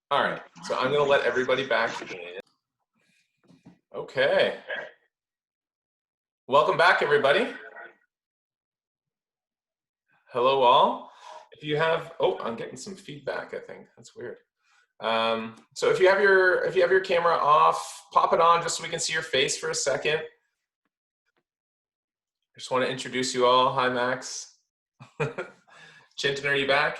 All right, so I'm going to let everybody back in. Okay. Welcome back, everybody. Hello, all. If you have, oh, I'm getting some feedback, I think. That's weird. So if you have your camera off, pop it on just so we can see your face for a second. I just want to introduce you all. Hi, Max. Chinton, are you back?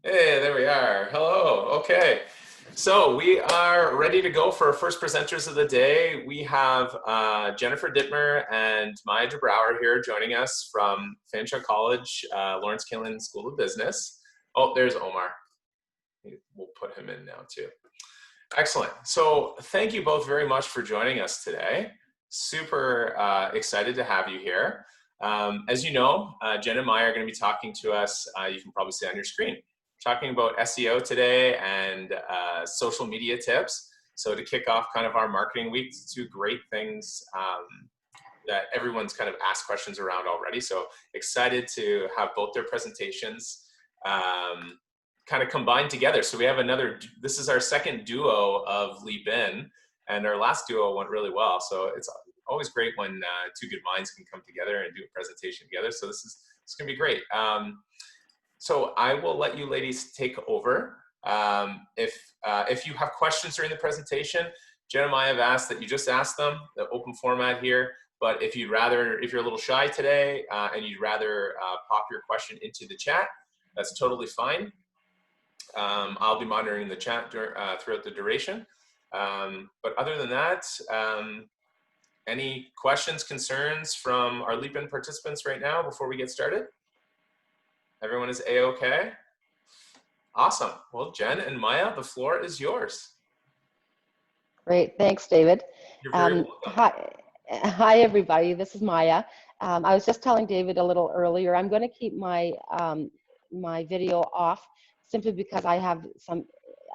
Hey, there we are. Hello. Okay. So we are ready to go for our first presenters of the day. We have Jennifer Dittmer and Maya Jabrauer here joining us from Fanshawe College, Lawrence Killen School of Business. Oh, there's Omar. We'll put him in now too. Excellent. So thank you both very much for joining us today. Super excited to have you here. As you know, Jen and Maya are going to be talking to us, you can probably see on your screen, talking about SEO today and social media tips. So to kick off kind of our marketing week, two great things that everyone's kind of asked questions around already. So excited to have both their presentations kind of combined together. So we have this is our second duo of Leap In, and our last duo went really well. So it's always great when two good minds can come together and do a presentation together. So it's gonna be great. So I will let you ladies take over. If you have questions during the presentation, Jen and I have asked that you just ask them, the open format here. But if you're a little shy today and you'd rather pop your question into the chat, that's totally fine. I'll be monitoring the chat throughout the duration. But other than that, any questions, concerns from our Leap In participants right now before we get started? Everyone is A-okay? Awesome. Well, Jen and Maya, the floor is yours. Great. Thanks, David. You're very welcome. Hi, everybody. This is Maya. I was just telling David a little earlier, I'm going to keep my my video off simply because I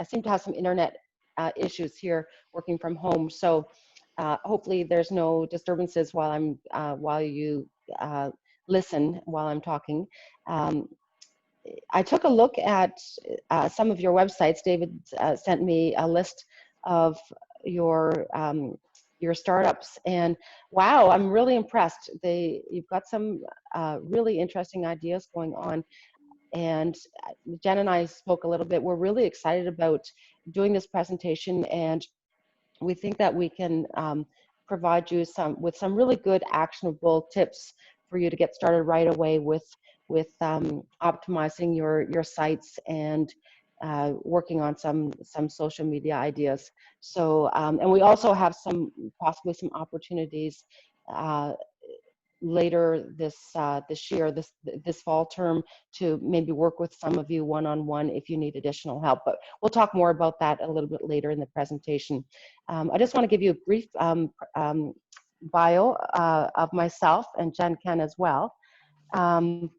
seem to have some internet issues here working from home. So hopefully there's no disturbances while you listen while I'm talking. I took a look at some of your websites. David sent me a list of your startups, and wow, I'm really impressed. You've got some really interesting ideas going on. And Jen and I spoke a little bit. We're really excited about doing this presentation, and we think that we can provide you with some really good actionable tips for you to get started right away with optimizing your sites and working on some social media ideas. So and we also have possibly some opportunities later this year, this fall term, to maybe work with some of you one-on-one if you need additional help. But we'll talk more about that a little bit later in the presentation. I just want to give you a brief bio of myself, and Jen can as well. I'm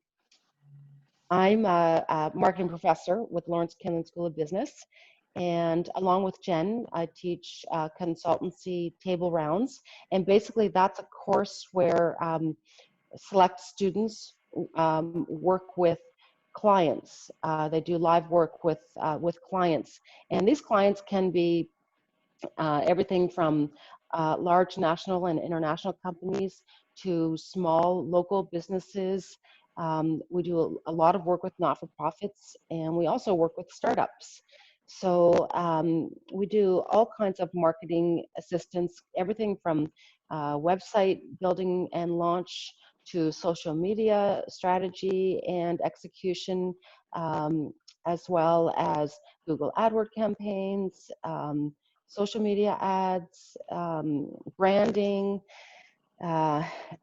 a marketing professor with Lawrence Killen School of Business, and along with Jen, I teach consultancy table rounds, and basically that's a course where select students work with clients. They do live work with clients, and these clients can be everything from large national and international companies to small local businesses. We do a lot of work with not-for-profits, and we also work with startups. So we do all kinds of marketing assistance, everything from website building and launch to social media strategy and execution, as well as Google AdWords campaigns, social media ads, branding,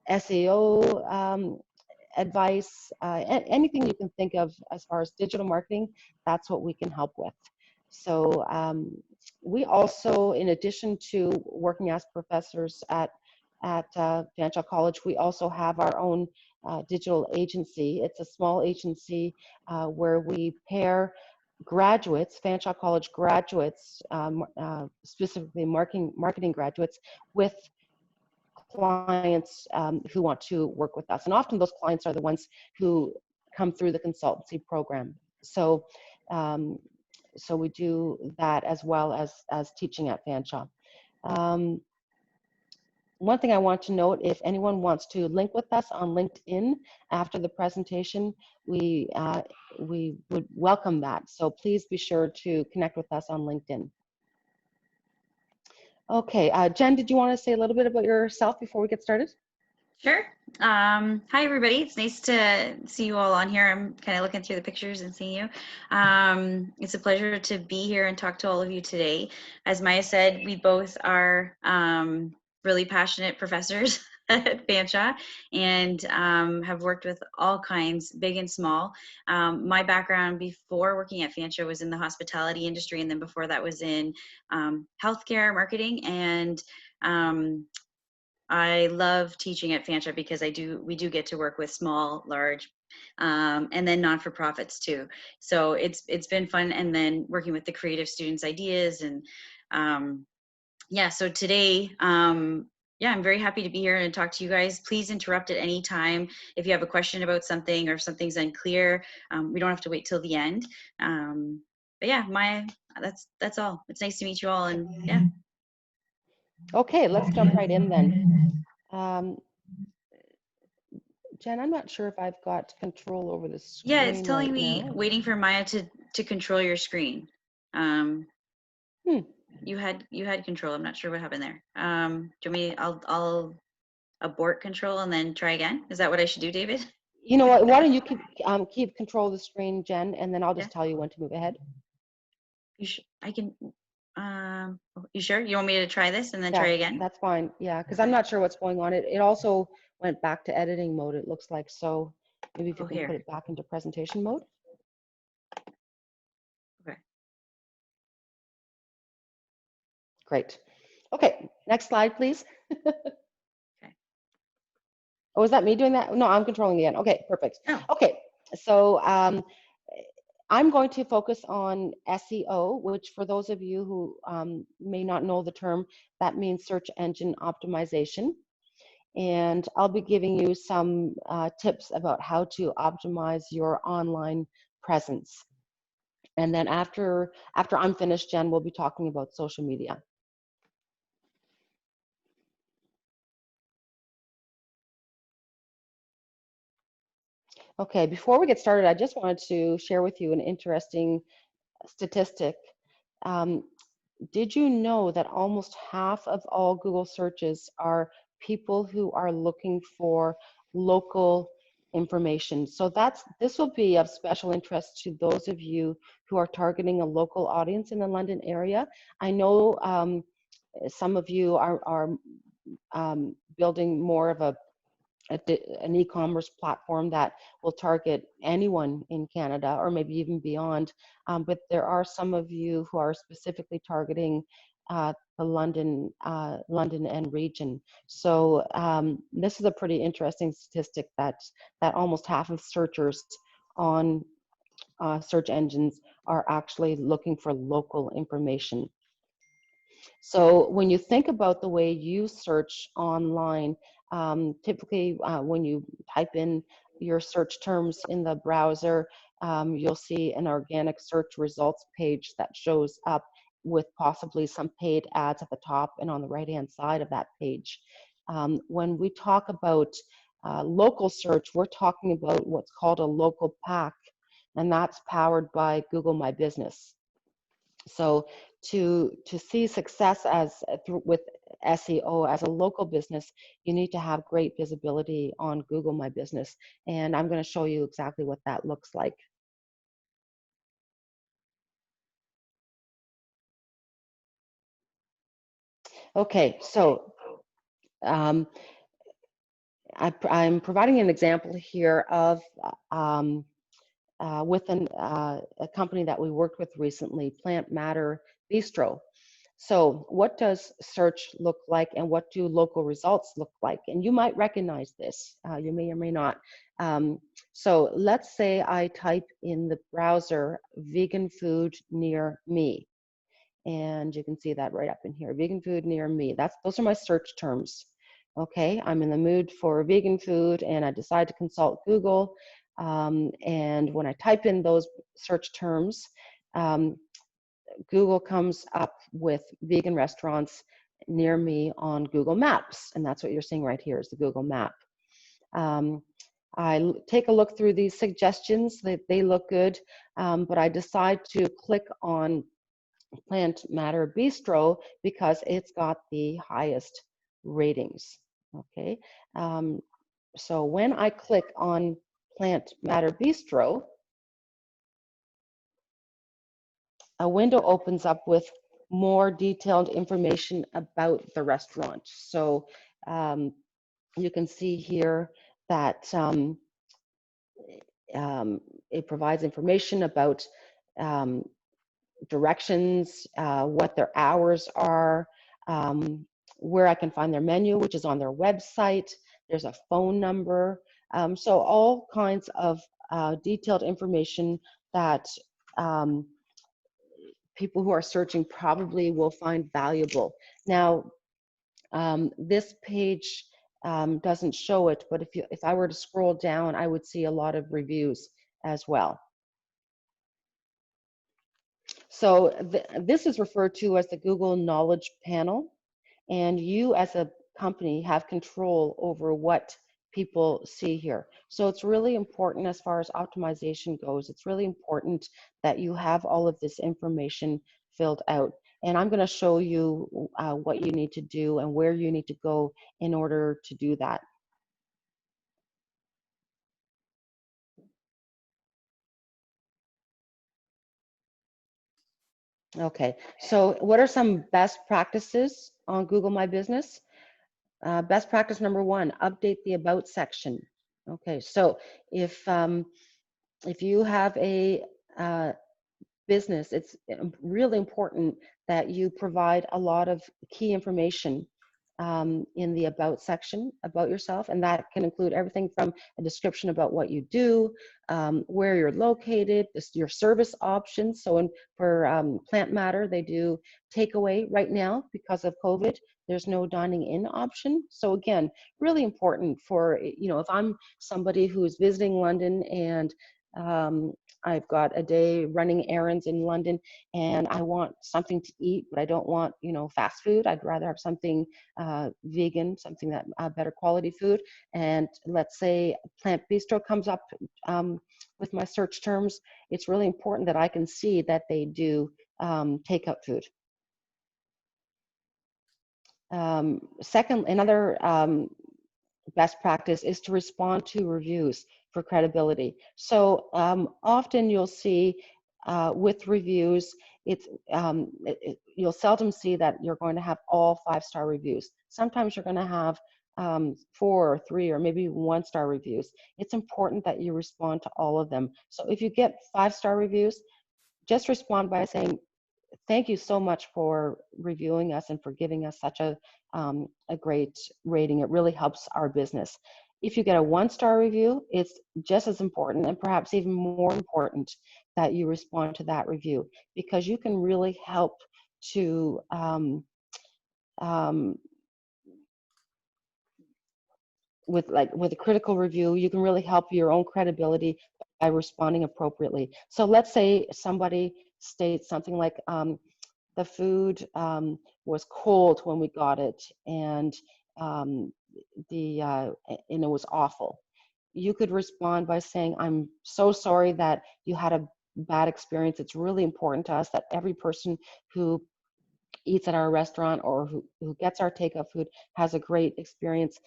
SEO advice, anything you can think of as far as digital marketing, that's what we can help with. So we also, in addition to working as professors at Fanshawe College, we also have our own digital agency. It's a small agency where we pair graduates, Fanshawe College graduates, specifically marketing graduates, with clients who want to work with us. And often those clients are the ones who come through the consultancy program. So, so we do that as well as teaching at Fanshawe. One thing I want to note, if anyone wants to link with us on LinkedIn after the presentation, we would welcome that. So please be sure to connect with us on LinkedIn. Okay, Jen, did you want to say a little bit about yourself before we get started? Sure. Hi, everybody. It's nice to see you all on here. I'm kind of looking through the pictures and seeing you. It's a pleasure to be here and talk to all of you today. As Maya said, we both are really passionate professors at Fanshawe and have worked with all kinds, big and small. My background before working at Fanshawe was in the hospitality industry, and then before that was in healthcare marketing, and I love teaching at Fanshawe because we do get to work with small, large, and then non-for-profits too. So it's been fun, and then working with the creative students' ideas, and yeah. So today, yeah, I'm very happy to be here and talk to you guys. Please interrupt at any time if you have a question about something or if something's unclear. We don't have to wait till the end. But yeah, that's all. It's nice to meet you all, and yeah. Okay, let's jump right in then. Jen, I'm not sure if I've got control over the screen. Yeah, it's telling right me now. waiting for Maya to control your screen. You had control. I'm not sure what happened there. Do you want me? I'll abort control and then try again. Is that what I should do, David? You know what? Why don't you keep control of the screen, Jen, and then I'll just Yeah. tell you when to move ahead. I can. You sure? You want me to try this and then try again? That's fine. Yeah, because I'm not sure what's going on. It also went back to editing mode, it looks like. So maybe if you can put it back into presentation mode. Okay. Great. Okay, next slide, please. Okay. Oh, is that me doing that? No, I'm controlling the end. Okay, perfect. Oh. Okay, so I'm going to focus on SEO, which for those of you who may not know the term, that means search engine optimization. And I'll be giving you some tips about how to optimize your online presence. And then after I'm finished, Jen will be talking about social media. Okay, before we get started, I just wanted to share with you an interesting statistic. Did you know that almost half of all Google searches are people who are looking for local information? So this will be of special interest to those of you who are targeting a local audience in the London area. I know some of you are building more of an e-commerce platform that will target anyone in Canada or maybe even beyond. But there are some of you who are specifically targeting the London and region. So this is a pretty interesting statistic that almost half of searchers on search engines are actually looking for local information. So when you think about the way you search online, typically when you type in your search terms in the browser, you'll see an organic search results page that shows up with possibly some paid ads at the top and on the right-hand side of that page. When we talk about local search, we're talking about what's called a local pack, and that's powered by Google My Business. So to see success with SEO as a local business, you need to have great visibility on Google My Business. And I'm going to show you exactly what that looks like. Okay, so I'm providing an example here of with a company that we worked with recently, Plant Matter Bistro. So what does search look like and what do local results look like? And you might recognize this, you may or may not. So let's say I type in the browser, vegan food near me. And you can see that right up in here, vegan food near me. Those are my search terms. Okay, I'm in the mood for vegan food and I decide to consult Google. And when I type in those search terms, Google comes up with vegan restaurants near me on Google Maps. And that's what you're seeing right here is the Google map. I take a look through these suggestions, they look good, but I decide to click on Plant Matter Bistro because it's got the highest ratings. Okay, so when I click on Plant Matter Bistro, a window opens up with more detailed information about the restaurant. So you can see here that it provides information about directions, what their hours are, where I can find their menu, which is on their website. There's a phone number. So all kinds of detailed information that people who are searching probably will find valuable. Now, this page doesn't show it, but if I were to scroll down, I would see a lot of reviews as well. So this is referred to as the Google Knowledge Panel, and you as a company have control over what people see here. So it's really important as far as optimization goes. It's really important that you have all of this information filled out. And I'm going to show you what you need to do and where you need to go in order to do that. Okay, so what are some best practices on Google My Business? Best practice number one, update the about section. Okay, so if you have a business, it's really important that you provide a lot of key information in the about section about yourself, and that can include everything from a description about what you do, where you're located, your service options. So for Plant Matter, they do takeaway right now because of COVID. There's no dining in option. So again, really important for, if I'm somebody who's visiting London and I've got a day running errands in London and I want something to eat, but I don't want, fast food. I'd rather have something vegan, something that better quality food. And let's say Plant Bistro comes up with my search terms. It's really important that I can see that they do takeout food. Second, another best practice is to respond to reviews for credibility. So often you'll see with reviews, you'll seldom see that you're going to have all 5-star reviews. Sometimes you're going to have 4 or 3 or maybe 1-star reviews. It's important that you respond to all of them. So if you get 5-star reviews, just respond by saying, thank you so much for reviewing us and for giving us such a great rating. It really helps our business. If you get a 1-star review, it's just as important and perhaps even more important that you respond to that review, because you can really help to with a critical review, you can really help your own credibility by responding appropriately. So let's say somebody states something like, the food was cold when we got it, and it was awful. You could respond by saying, I'm so sorry that you had a bad experience. It's really important to us that every person who eats at our restaurant or who gets our takeout food has a great experience.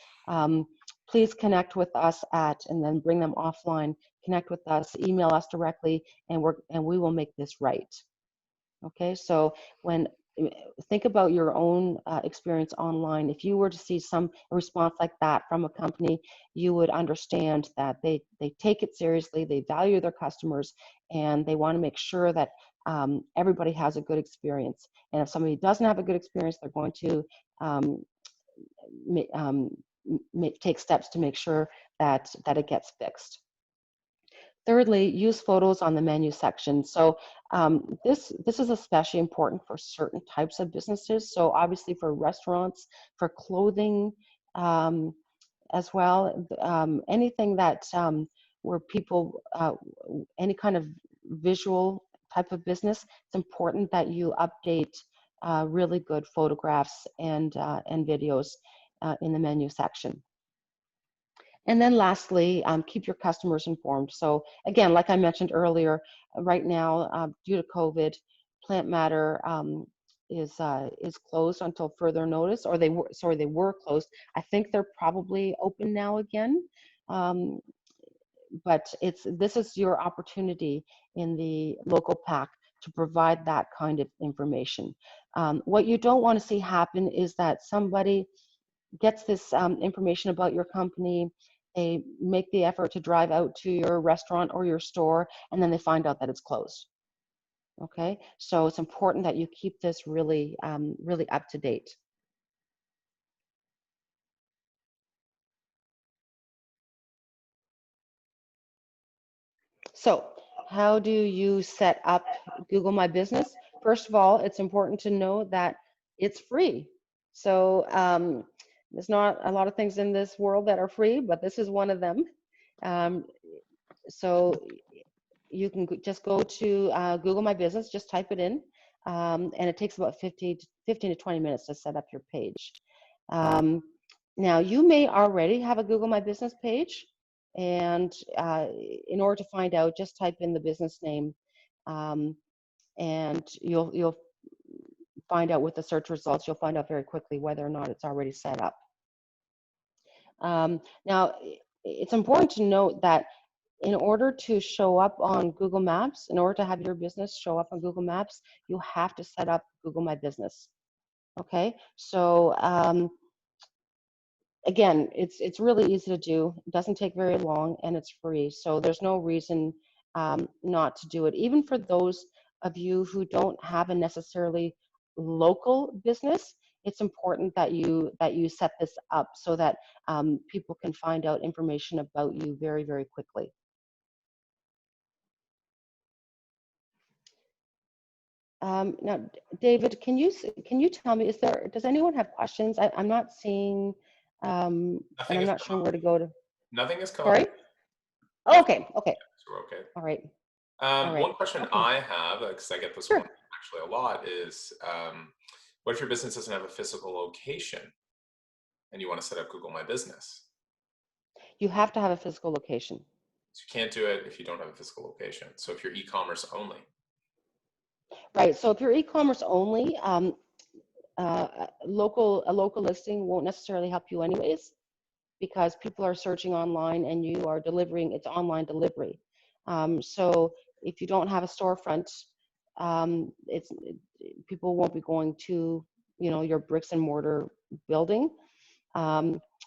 Please connect with us and then bring them offline, connect with us, email us directly, and we will make this right. Okay, so think about your own experience online. If you were to see some response like that from a company, you would understand that they take it seriously, they value their customers, and they want to make sure that everybody has a good experience. And if somebody doesn't have a good experience, they're going to take steps to make sure that it gets fixed. Thirdly, use photos on the menu section. So this is especially important for certain types of businesses. So obviously for restaurants, for clothing as well, anything that where people, any kind of visual type of business, it's important that you update really good photographs and videos in the menu section. And then lastly, keep your customers informed. So again, like I mentioned earlier, right now, due to COVID, Plant Matter is closed until further notice, or they were closed. I think they're probably open now again. But this is your opportunity in the local pack to provide that kind of information. What you don't want to see happen is that somebody gets this information about your company, they make the effort to drive out to your restaurant or your store, and then they find out that it's closed. Okay, so it's important that you keep this really, really up to date. So how do you set up Google My Business? First of all, it's important to know that it's free. So there's not a lot of things in this world that are free, but this is one of them. So you can just go to Google My Business, just type it in, and it takes about 15 to 20 minutes to set up your page. Now, you may already have a Google My Business page, and in order to find out, just type in the business name, and you'll find out with the search results, you'll find out very quickly whether or not it's already set up. Now, it's important to note that in order to show up on Google Maps, in order to have your business show up on Google Maps, you have to set up Google My Business. Okay, so again, it's really easy to do. It doesn't take very long, and it's free. So there's no reason not to do it. Even for those of you who don't have a necessarily local business, it's important that you set this up so that people can find out information about you very, very quickly. Now, David, can you tell me, does anyone have questions? I'm not seeing, and I'm not sure where to go to. Nothing has come Sorry? up. Oh, okay, okay. So we're okay. All right. One question I have, because I get this one actually a lot, is what if your business doesn't have a physical location and you want to set up Google My Business? You have to have a physical location. So you can't do it if you don't have a physical location. So if you're e-commerce only. Right, so if you're e-commerce only, a local listing won't necessarily help you anyways, because people are searching online and you are delivering, it's online delivery. So if you don't have a storefront, people won't be going to, your bricks and mortar building.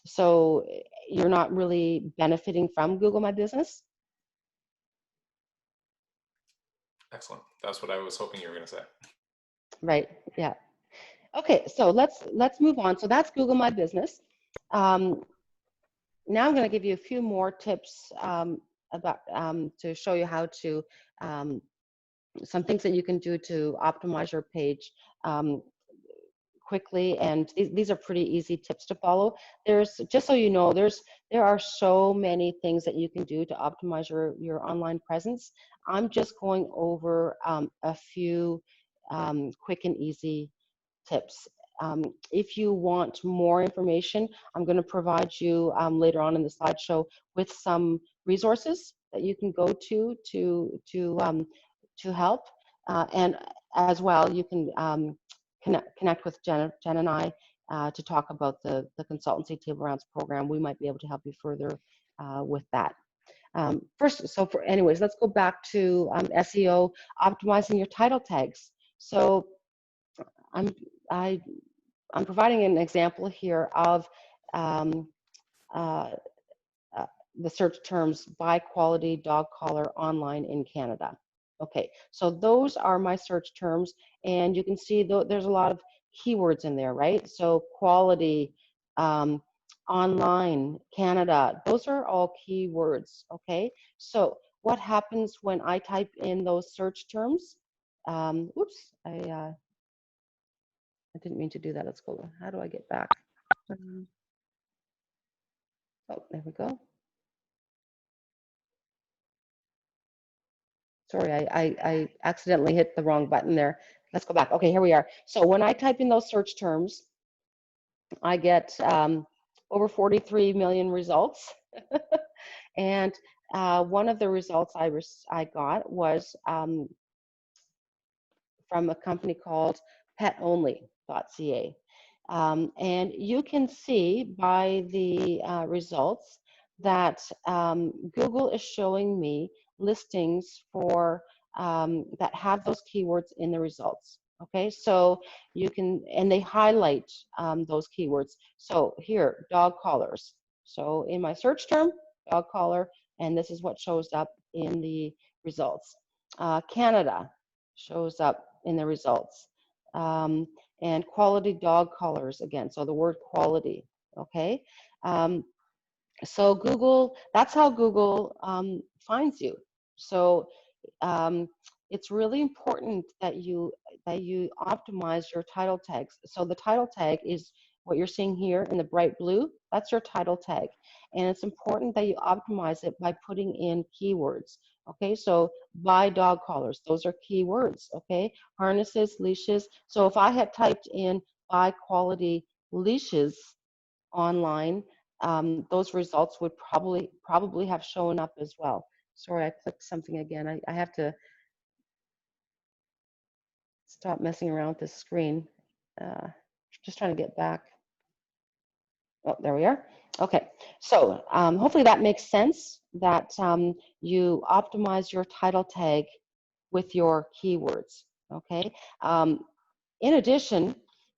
So you're not really benefiting from Google My Business. Excellent. That's what I was hoping you were going to say. Right. Yeah. Okay. So let's move on. So that's Google My Business. Now I'm going to give you a few more tips about to show you how to some things that you can do to optimize your page quickly, and these are pretty easy tips to follow. There's, just so you know, there are so many things that you can do to optimize your online presence. I'm just going over a few quick and easy tips. If you want more information, I'm going to provide you later on in the slideshow with some resources that you can go to help, and as well you can connect with Jenn and I to talk about the consultancy Table Rounds program. We might be able to help you further with that. Anyways, let's go back to SEO, optimizing your title tags. So I'm providing an example here of the search terms "buy quality dog collar online in Canada." Okay, so those are my search terms, and you can see there's a lot of keywords in there, right? So quality, online, Canada, those are all keywords, okay? So what happens when I type in those search terms? Oops, I didn't mean to do that. Let's go. How do I get back? Oh, there we go. Sorry, I accidentally hit the wrong button there. Let's go back. Okay, here we are. So when I type in those search terms, I get over 43 million results. And one of the results I got was from a company called petonly.ca. And you can see by the results that Google is showing me listings for that have those keywords in the results. Okay, so you can, and they highlight those keywords. So here, dog collars. So in my search term, dog collar, and this is what shows up in the results. Canada shows up in the results. And quality dog collars again, so the word quality, okay? So Google, that's how Google finds you. So it's really important that you optimize your title tags. So the title tag is what you're seeing here in the bright blue. That's your title tag, and it's important that you optimize it by putting in keywords. Okay, so buy dog collars, those are keywords. Okay, harnesses, leashes. So if I had typed in buy quality leashes online, those results would probably have shown up as well. Sorry, I clicked something again. I have to stop messing around with this screen. Just trying to get back. Oh, there we are. Okay, so hopefully that makes sense, that you optimize your title tag with your keywords. Okay. In addition,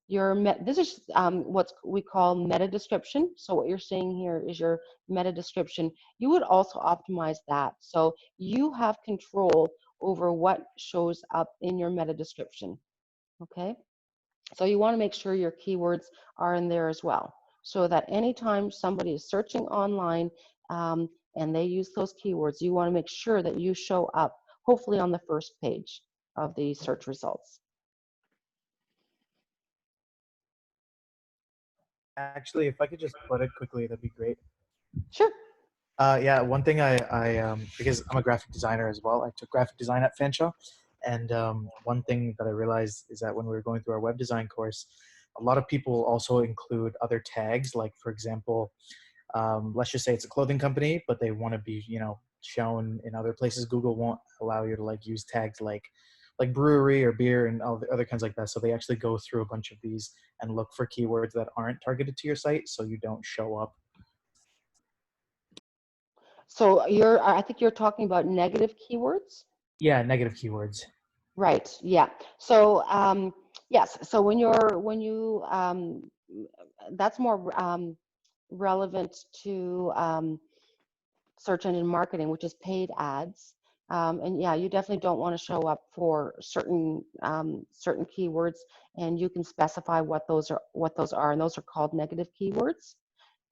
this is what we call meta description. So what you're seeing here is your meta description. You would also optimize that. So you have control over what shows up in your meta description. Okay. So you want to make sure your keywords are in there as well, so that anytime somebody is searching online and they use those keywords, you want to make sure that you show up, hopefully on the first page of the search results. Actually, if I could just put it quickly, that'd be great. Sure. Yeah, one thing because I'm a graphic designer as well, I took graphic design at Fanshawe, and one thing that I realized is that when we were going through our web design course, a lot of people also include other tags, like for example, let's just say it's a clothing company, but they want to be, shown in other places. Google won't allow you to use tags like brewery or beer and all the other kinds like that. So they actually go through a bunch of these and look for keywords that aren't targeted to your site, so you don't show up. So I think you're talking about negative keywords. Yeah, negative keywords. Right. Yeah. So yes. So that's more relevant to search engine marketing, which is paid ads. And yeah, you definitely don't want to show up for certain keywords, and you can specify what those are, and those are called negative keywords.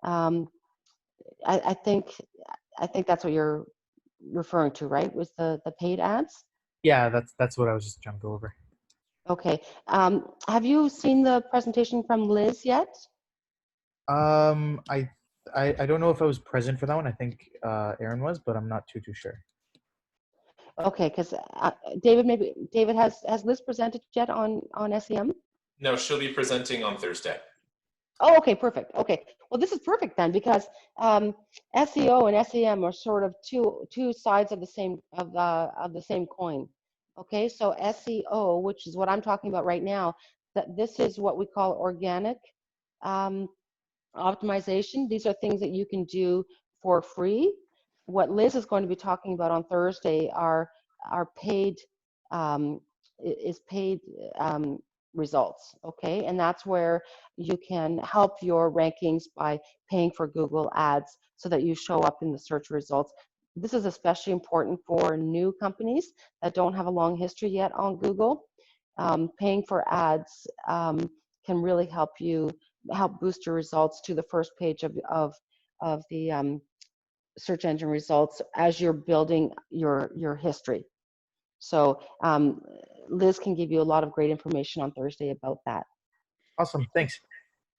I think that's what you're referring to, right? Was the paid ads? Yeah, that's what I was just trying to go over. Okay. Have you seen the presentation from Liz yet? I don't know if I was present for that one. I think Aaron was, but I'm not too sure. Okay, because David has Liz presented yet on SEM? No, she'll be presenting on Thursday. Oh, okay, perfect. Okay, well, this is perfect then, because SEO and SEM are sort of two sides of the same coin. Okay, so SEO, which is what I'm talking about right now, that this is what we call organic optimization. These are things that you can do for free. What Liz is going to be talking about on Thursday are paid paid results. Okay, and that's where you can help your rankings by paying for Google ads so that you show up in the search results. This is especially important for new companies that don't have a long history yet on Google. Paying for ads can really help boost your results to the first page of the search engine results as you're building your history. So Liz can give you a lot of great information on Thursday about that. Awesome, thanks.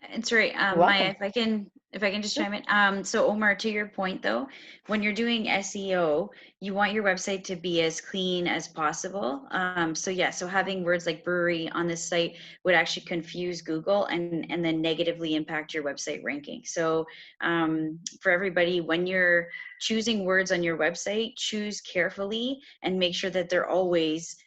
It's right. You're Maya, welcome. if I can just Sure. chime in. So Omar, to your point though, when you're doing SEO, you want your website to be as clean as possible. So yeah, so having words like brewery on this site would actually confuse Google and then negatively impact your website ranking. So for everybody, when you're choosing words on your website, choose carefully and make sure that they're always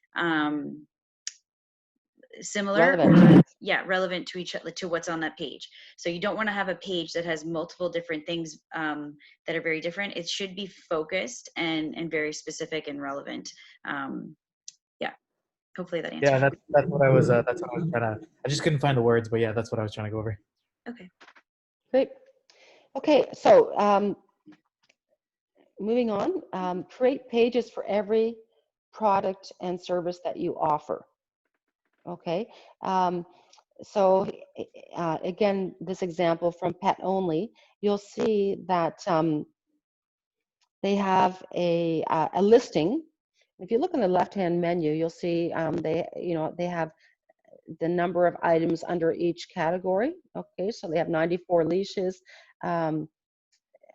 similar or Relevant. yeah, relevant to each other, to what's on that page. So you don't want to have a page that has multiple different things that are very different. It should be focused and very specific and relevant. Yeah, hopefully that Yeah, answers. that's what I was trying to. I just couldn't find the words, but yeah, that's what I was trying to go over. Okay. Great. Okay, so moving on, create pages for every product and service that you offer. Okay, so again, this example from Pet Only, you'll see that they have a listing. If you look in the left-hand menu, you'll see they have the number of items under each category. Okay, so they have 94 leashes, um,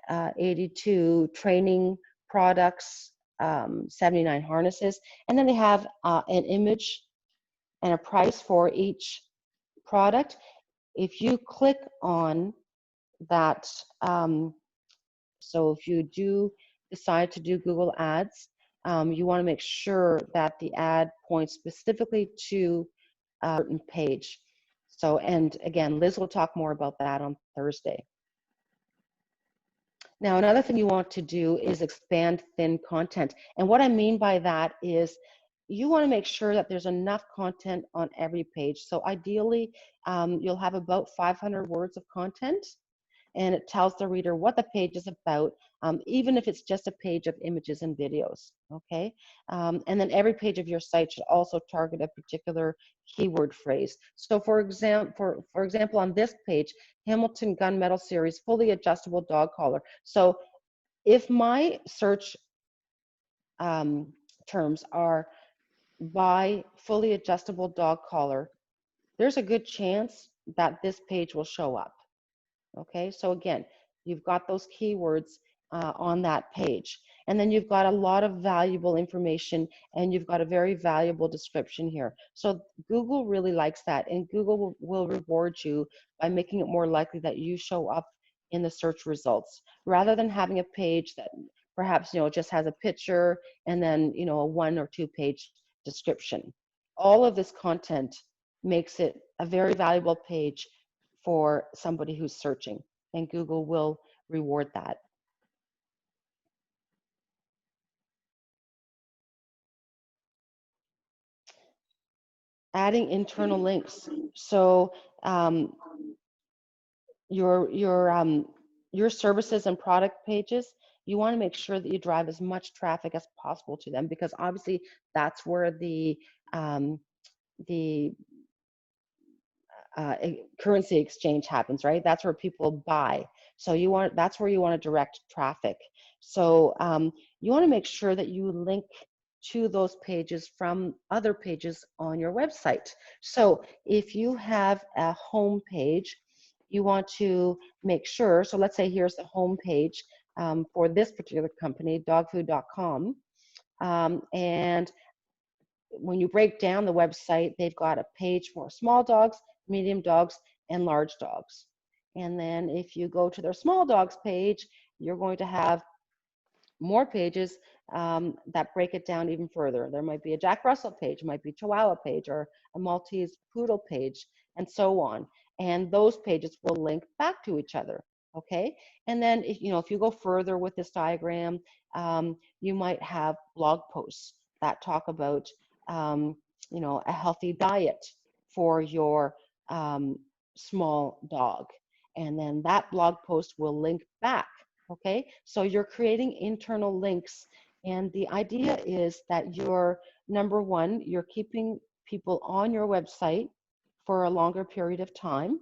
82 training products, 79 harnesses, and then they have an image and a price for each product. If you click on that, so if you do decide to do Google Ads, you want to make sure that the ad points specifically to a certain page. So, and again, Liz will talk more about that on Thursday. Now, another thing you want to do is expand thin content. And what I mean by that is you want to make sure that there's enough content on every page. So ideally, you'll have about 500 words of content, and it tells the reader what the page is about, even if it's just a page of images and videos, okay? And then every page of your site should also target a particular keyword phrase. So for example, on this page, Hamilton Gunmetal Series fully adjustable dog collar. So if my search terms are buy fully adjustable dog collar, there's a good chance that this page will show up. Okay, so again, you've got those keywords on that page. And then you've got a lot of valuable information, and you've got a very valuable description here. So Google really likes that, and Google will reward you by making it more likely that you show up in the search results, rather than having a page that perhaps just has a picture and then a 1 or 2 page description. All of this content makes it a very valuable page for somebody who's searching, and Google will reward that. Adding internal links. So your services and product pages, you want to make sure that you drive as much traffic as possible to them, because obviously that's where the currency exchange happens, right? That's where people buy. So that's where you want to direct traffic. So you want to make sure that you link to those pages from other pages on your website. So if you have a home page, you want to make sure, so let's say here's the home page for this particular company, dogfood.com. And when you break down the website, they've got a page for small dogs, medium dogs, and large dogs. And then if you go to their small dogs page, you're going to have more pages that break it down even further. There might be a Jack Russell page, might be Chihuahua page, or a Maltese Poodle page, and so on. And those pages will link back to each other. Okay, and then if you go further with this diagram, you might have blog posts that talk about a healthy diet for your small dog, and then that blog post will link back. Okay, so you're creating internal links, and the idea is that number one, you're keeping people on your website for a longer period of time.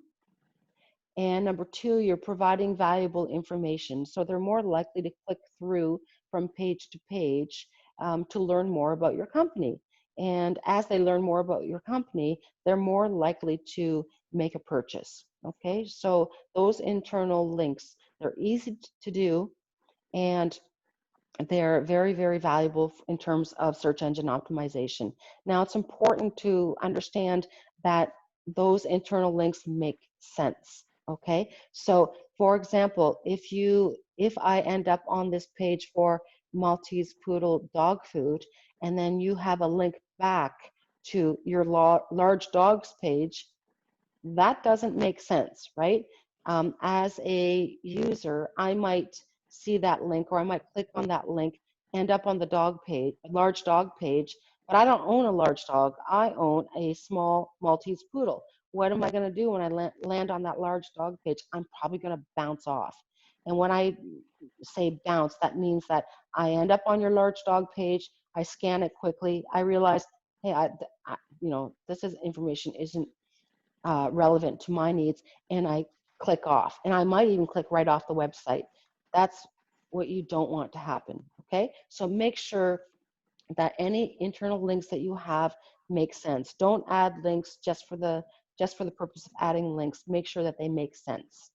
And number two, you're providing valuable information. So they're more likely to click through from page to page to learn more about your company. And as they learn more about your company, they're more likely to make a purchase. Okay, so those internal links, they're easy to do, and they're very, very valuable in terms of search engine optimization. Now, it's important to understand that those internal links make sense. Okay, so for example, if I end up on this page for Maltese poodle dog food, and then you have a link back to your large dogs page, that doesn't make sense, right? As a user, I might see that link, or I might click on that link, end up on the dog page, a large dog page, but I don't own a large dog. I own a small Maltese poodle. What am I going to do when I land on that large dog page? I'm probably going to bounce off. And when I say bounce, that means that I end up on your large dog page, I scan it quickly, I realize, hey, this information isn't relevant to my needs, and I click off. And I might even click right off the website. That's what you don't want to happen, okay? So make sure that any internal links that you have make sense. Don't add links just for the purpose of adding links. Make sure that they make sense.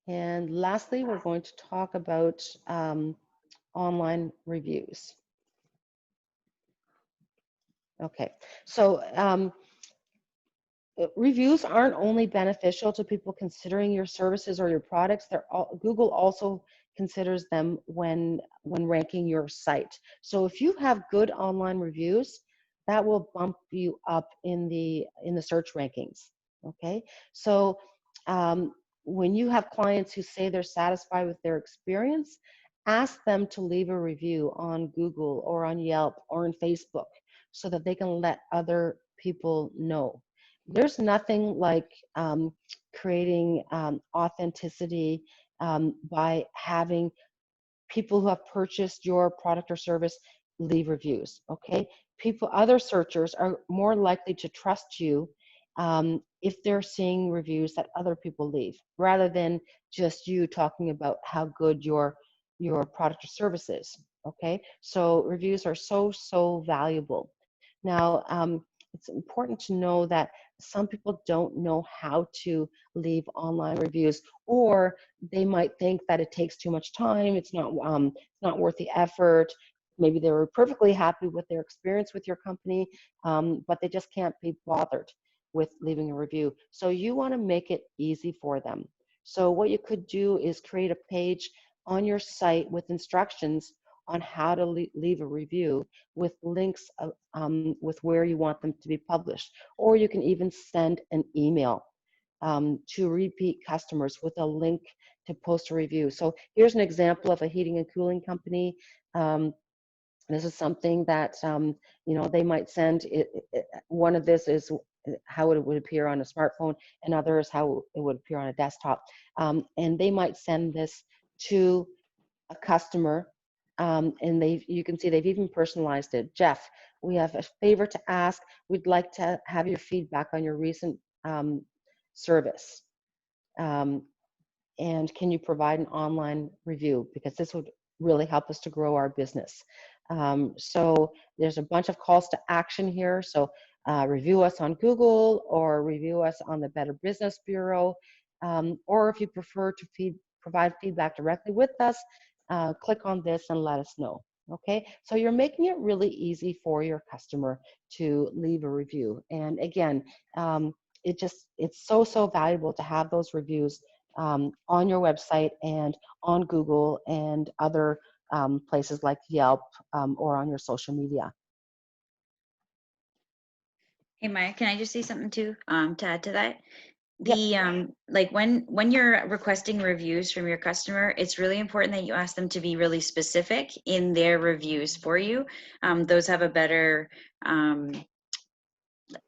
And lastly, we're going to talk about online reviews. Okay, so reviews aren't only beneficial to people considering your services or your products. Google also considers them when ranking your site. So if you have good online reviews, that will bump you up in the search rankings. Okay, so when you have clients who say they're satisfied with their experience, ask them to leave a review on Google or on Yelp or on Facebook so that they can let other people know. There's nothing like creating authenticity by having people who have purchased your product or service leave reviews. Okay, other searchers are more likely to trust you if they're seeing reviews that other people leave, rather than just you talking about how good your product or service is. Okay, so reviews are so valuable. Now, it's important to know that some people don't know how to leave online reviews, or they might think that it takes too much time. It's not worth the effort. Maybe they were perfectly happy with their experience with your company, but they just can't be bothered with leaving a review. So you want to make it easy for them. So what you could do is create a page on your site with instructions on how to leave a review, with links with where you want them to be published. Or you can even send an email to repeat customers with a link to post a review. So here's an example of a heating and cooling company. This is something that they might send. One of this is how it would appear on a smartphone, and others how it would appear on a desktop. And they might send this to a customer, and you can see they've even personalized it. Jeff, we have a favor to ask. We'd like to have your feedback on your recent service. And can you provide an online review? Because this would really help us to grow our business. So there's a bunch of calls to action here. So review us on Google, or review us on the Better Business Bureau, or if you prefer to provide feedback directly with us, click on this and let us know. Okay, so you're making it really easy for your customer to leave a review. And again, it's so valuable to have those reviews on your website and on Google and other places like Yelp, or on your social media. Hey Maya, can I just say something too, to add to that? Yep. Like when you're requesting reviews from your customer, it's really important that you ask them to be really specific in their reviews for you. Those have a better,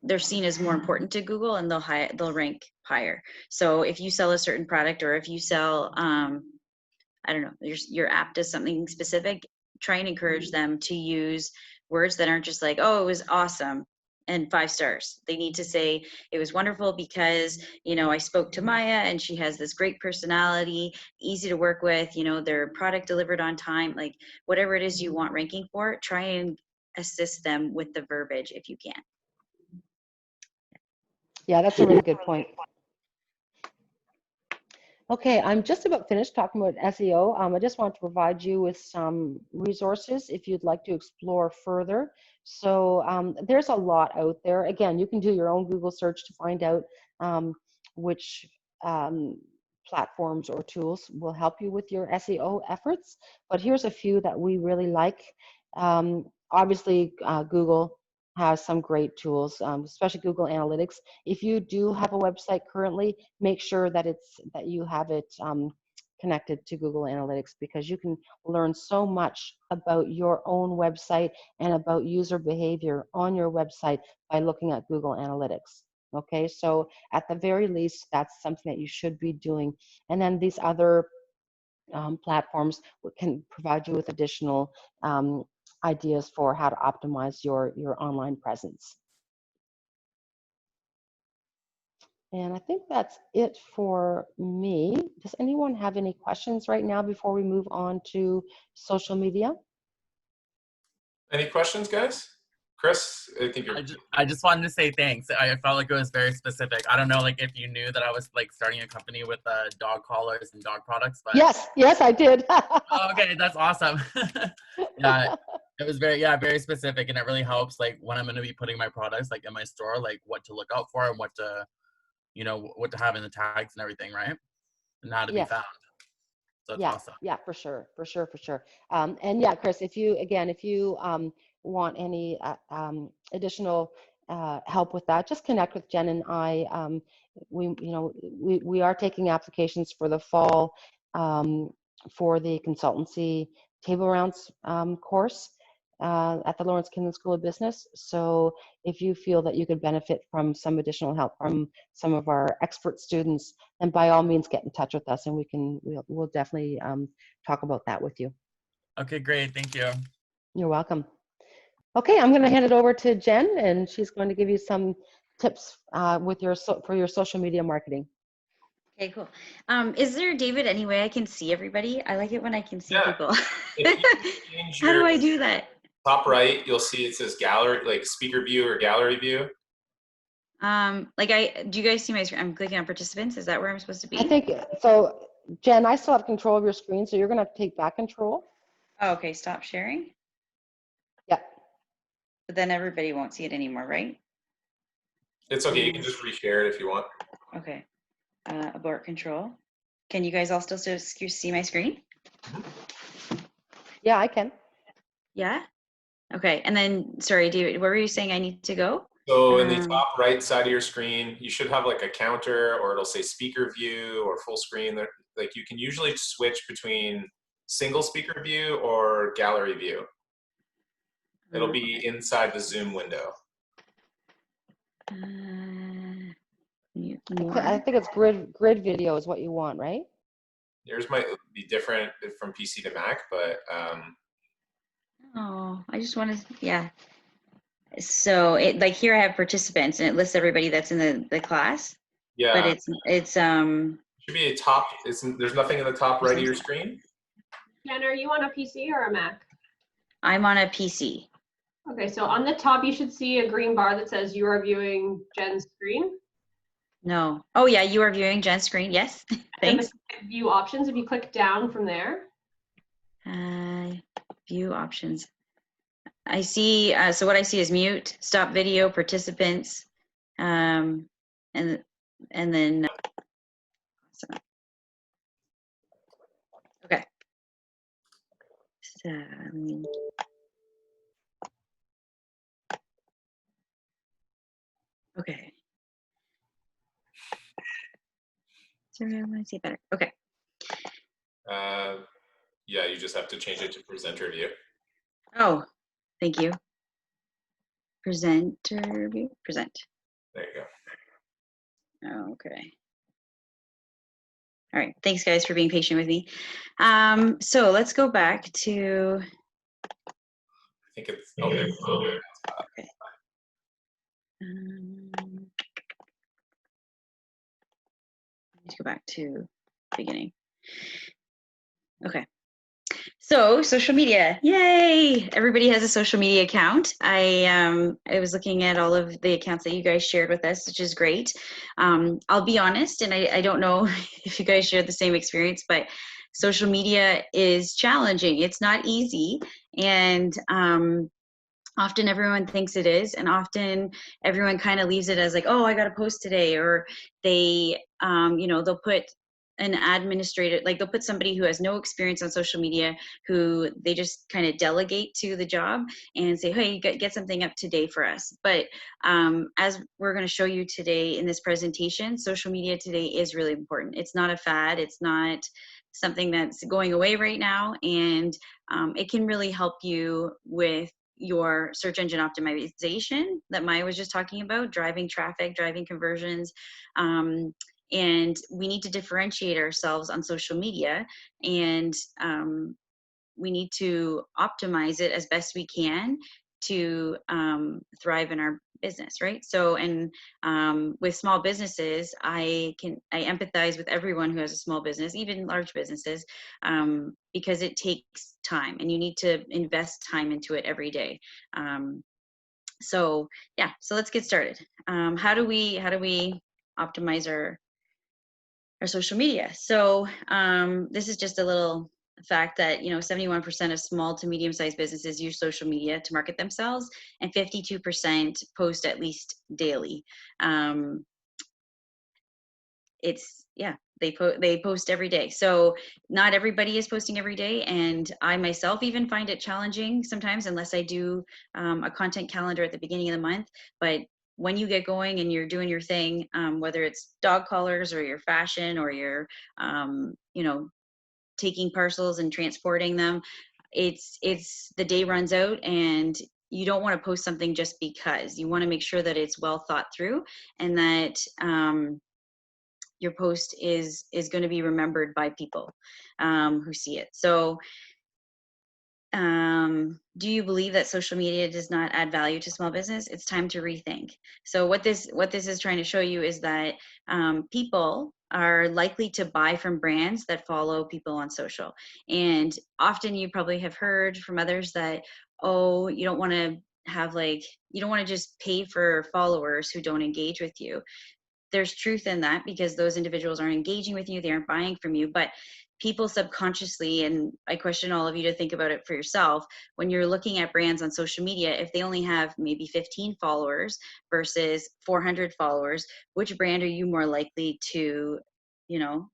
they're seen as more important to Google, and they'll rank higher. So if you sell a certain product, or if you sell, I don't know, your app does something specific, try and encourage them to use words that aren't just like, oh, it was awesome and 5 stars. They need to say it was wonderful because, I spoke to Maya and she has this great personality, easy to work with, their product delivered on time, like whatever it is you want ranking for, try and assist them with the verbiage if you can. Yeah, that's a really good point. Okay, I'm just about finished talking about SEO. I just want to provide you with some resources if you'd like to explore further. So there's a lot out there. Again, you can do your own Google search to find out which um, platforms or tools will help you with your SEO efforts. But here's a few that we really like. Obviously, Google has some great tools, especially Google Analytics. If you do have a website currently, make sure that you have it connected to Google Analytics, because you can learn so much about your own website and about user behavior on your website by looking at Google Analytics. Okay, so at the very least, that's something that you should be doing. And then these other platforms can provide you with additional ideas for how to optimize your online presence. And I think that's it for me. Does anyone have any questions right now before we move on to social media? Any questions, guys? Chris, I think you're. I just wanted to say thanks. I felt like it was very specific. I don't know, like, if you knew that I was like starting a company with dog collars and dog products, but Yes, I did. oh, okay, that's awesome. Yeah, it was very specific, and it really helps like when I'm going to be putting my products like in my store, like what to look out for and what to, what to have in the tags and everything, right? And how to be Yes. found. So it's Yeah, awesome. yeah, for sure. And yeah, Chris, if you want any additional help with that, just connect with Jen and I. We are taking applications for the fall for the consultancy table rounds course at the Lawrence Kinlan School of Business. So if you feel that you could benefit from some additional help from some of our expert students, then by all means get in touch with us, and we'll definitely talk about that with you. Okay, great. Thank you. You're welcome. Okay, I'm going to hand it over to Jen, and she's going to give you some tips for your social media marketing. Okay, cool. Is there, David, any way I can see everybody? I like it when I can see people. If you change How do your I do that? top right, you'll see it says gallery, like speaker view or gallery view. Do you guys see my screen? I'm clicking on participants. Is that where I'm supposed to be? I think so. Jen, I still have control of your screen, so you're going to have to take back control. Oh, okay, stop sharing. Yeah. But then everybody won't see it anymore, right? It's okay. You can just reshare it if you want. Okay. Abort control. Can you guys all still see my screen? Yeah, I can. Yeah? Okay. And then, sorry, David, where were you saying I need to go? So in the top right side of your screen, you should have like a counter, or it'll say speaker view or full screen. Like you can usually switch between single speaker view or gallery view. It'll be inside the Zoom window. I think it's grid video is what you want, right? Yours might be different from PC to Mac, but oh, I just want to, yeah. So it, like, here I have participants and it lists everybody that's in the class. yeah. But it's should be a top. There's nothing in the top right of your screen. Jen, are you on a PC or a Mac? I'm on a PC. Okay, so on the top you should see a green bar that says you are viewing Jen's screen. No. Oh yeah, you are viewing Jen's screen. Yes. Thanks. And view options. If you click down from there. View options. I see. So what I see is mute, stop video, participants, and then. Okay. So, okay. Sorry, I want to see it better. Okay. Yeah, you just have to change it to presenter view. Oh, thank you. Presenter view. Present. There you go. Okay. All right. Thanks, guys, for being patient with me. So let's go back to. I think it's. Oh, there. Okay. Let's go back to beginning. Okay. So social media, yay! Everybody has a social media account. I was looking at all of the accounts that you guys shared with us, which is great. I'll be honest, and I don't know if you guys share the same experience, but social media is challenging. It's not easy, and often everyone thinks it is, and often everyone kind of leaves it as like, oh, I got to post today, or they, they'll put an administrator, like they'll put somebody who has no experience on social media, who they just kind of delegate to the job and say, hey, you get something up today for us. But as we're going to show you today in this presentation, social media today is really important. It's not a fad. It's not something that's going away right now, and it can really help you with your search engine optimization that Maya was just talking about, driving traffic, driving conversions. And we need to differentiate ourselves on social media, and we need to optimize it as best we can to thrive in our business, right? So, and with small businesses, I empathize with everyone who has a small business, even large businesses, because it takes time, and you need to invest time into it every day. So yeah, so let's get started. How do we optimize our social media? So this is just a little fact that 71% of small to medium-sized businesses use social media to market themselves, and 52% post at least daily. They post every day. So not everybody is posting every day, and I myself even find it challenging sometimes, unless I do a content calendar at the beginning of the month. But when you get going and you're doing your thing, whether it's dog collars or your fashion or your taking parcels and transporting them, it's the day runs out, and you don't want to post something just because. You want to make sure that it's well thought through, and that your post is going to be remembered by people who see it. So do you believe that social media does not add value to small business? It's time to rethink. So what this is trying to show you is that people are likely to buy from brands that follow people on social. And often you probably have heard from others that, oh, you don't want to just pay for followers who don't engage with you. There's truth in that, because those individuals aren't engaging with you, they aren't buying from you. But people subconsciously, and I question all of you to think about it for yourself, when you're looking at brands on social media, if they only have maybe 15 followers versus 400 followers, which brand are you more likely to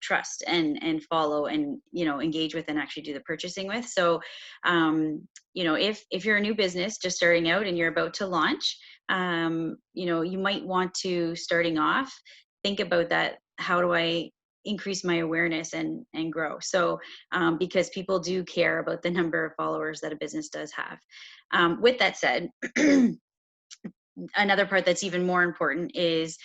trust and follow and engage with and actually do the purchasing with? So if you're a new business just starting out and you're about to launch, you might want to, starting off, think about that. How do I increase my awareness and grow? So because people do care about the number of followers that a business does have. With that said, another part that's even more important is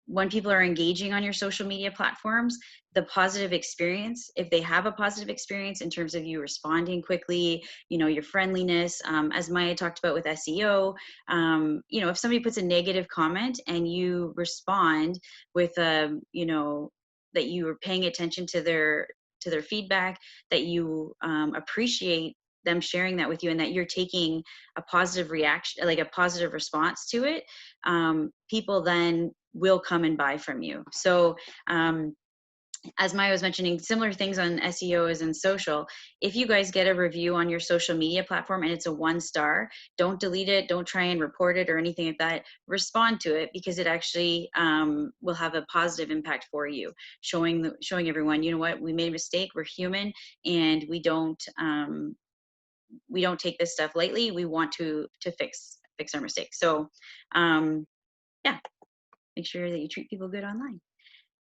when people are engaging on your social media platforms, the positive experience, if they have a positive experience in terms of you responding quickly, your friendliness, as Maya talked about with SEO, if somebody puts a negative comment and you respond with that you are paying attention to their feedback, that you appreciate them sharing that with you, and that you're taking a positive reaction, like a positive response to it, people then will come and buy from you. So as Maya was mentioning, similar things on SEO as in social. If you guys get a review on your social media platform and it's a 1-star, don't delete it, don't try and report it or anything like that. Respond to it, because it actually will have a positive impact for you, showing everyone, you know what, we made a mistake, we're human, and we don't take this stuff lightly. We want to fix our mistakes. So yeah, make sure that you treat people good online.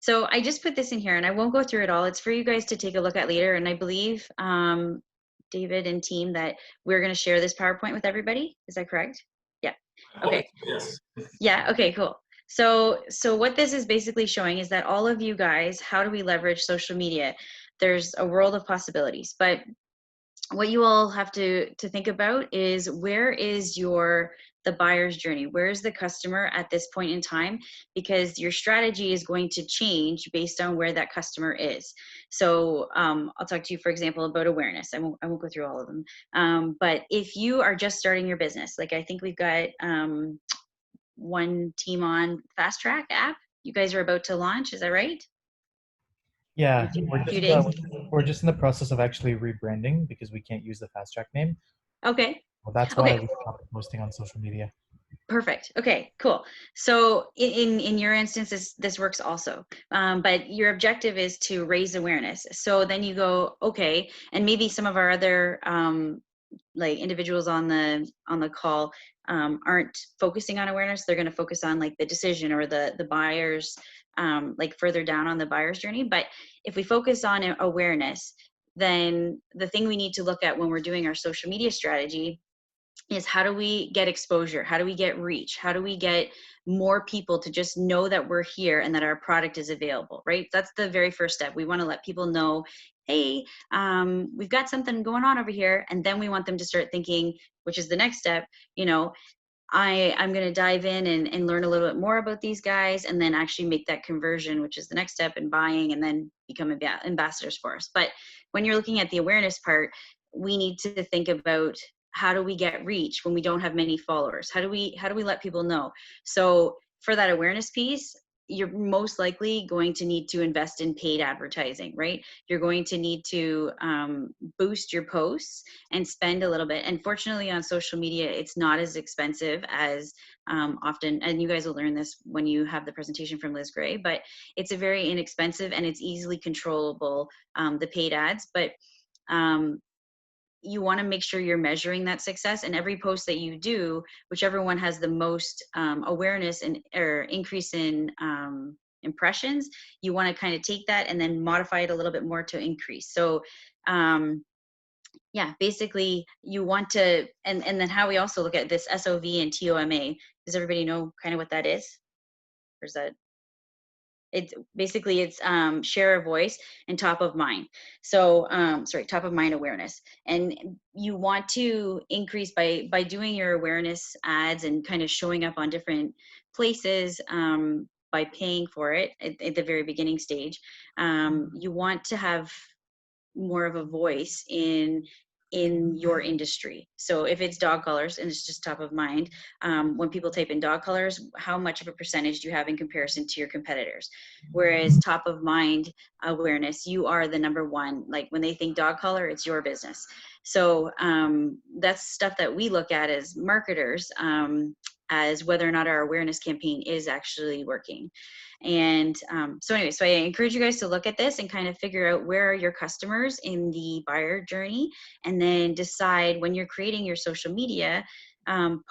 So I just put this in here, and I won't go through it all. It's for you guys to take a look at later. And I believe, David and team, that we're going to share this PowerPoint with everybody. Is that correct? Yeah. Okay. Yes. Yeah. Okay, cool. So what this is basically showing is that all of you guys, how do we leverage social media? There's a world of possibilities, but what you all have to think about is, where is the buyer's journey? Where is the customer at this point in time? Because your strategy is going to change based on where that customer is. So I'll talk to you, for example, about awareness. I won't go through all of them. But if you are just starting your business, like I think we've got one team on Fast Track app. You guys are about to launch, is that right? Yeah, In a few days? we're just in the process of actually rebranding because we can't use the Fast Track name. Okay. Well, that's why Okay. we stopped posting on social media. Perfect. Okay, cool. So in your instance, this works also, but your objective is to raise awareness. So then you go, okay, and maybe some of our other like individuals on the call aren't focusing on awareness. They're going to focus on like the decision or the buyers, like further down on the buyer's journey. But if we focus on awareness, then the thing we need to look at when we're doing our social media strategy is, how do we get exposure? How do we get reach? How do we get more people to just know that we're here and that our product is available, right? That's the very first step. We want to let people know, hey, we've got something going on over here. And then we want them to start thinking, which is the next step, you know, I'm going to dive in and learn a little bit more about these guys, and then actually make that conversion, which is the next step in buying, and then become ambassadors for us. But when you're looking at the awareness part, we need to think about, how do we get reach when we don't have many followers? How do we let people know? So for that awareness piece, you're most likely going to need to invest in paid advertising, right? You're going to need to boost your posts and spend a little bit. And fortunately on social media, it's not as expensive as often, and you guys will learn this when you have the presentation from Liz Gray, but it's a very inexpensive and it's easily controllable, the paid ads. But you want to make sure you're measuring that success, and every post that you do, whichever one has the most awareness and or increase in impressions, you want to kind of take that and then modify it a little bit more to increase. So yeah, basically you want to, and then how we also look at this SOV and TOMA. Does everybody know kind of what that is? Or is that, it's basically, it's share of voice and top of mind. So sorry, top of mind awareness. And you want to increase by doing your awareness ads and kind of showing up on different places, by paying for it at the very beginning stage. You want to have more of a voice in your industry. So if it's dog collars and it's just top of mind, when people type in dog collars, how much of a percentage do you have in comparison to your competitors? Whereas top of mind awareness, you are the number one. Like when they think dog collar, it's your business. So that's stuff that we look at as marketers, as whether or not our awareness campaign is actually working. And so anyway, so I encourage you guys to look at this and kind of figure out, where are your customers in the buyer journey, and then decide when you're creating your social media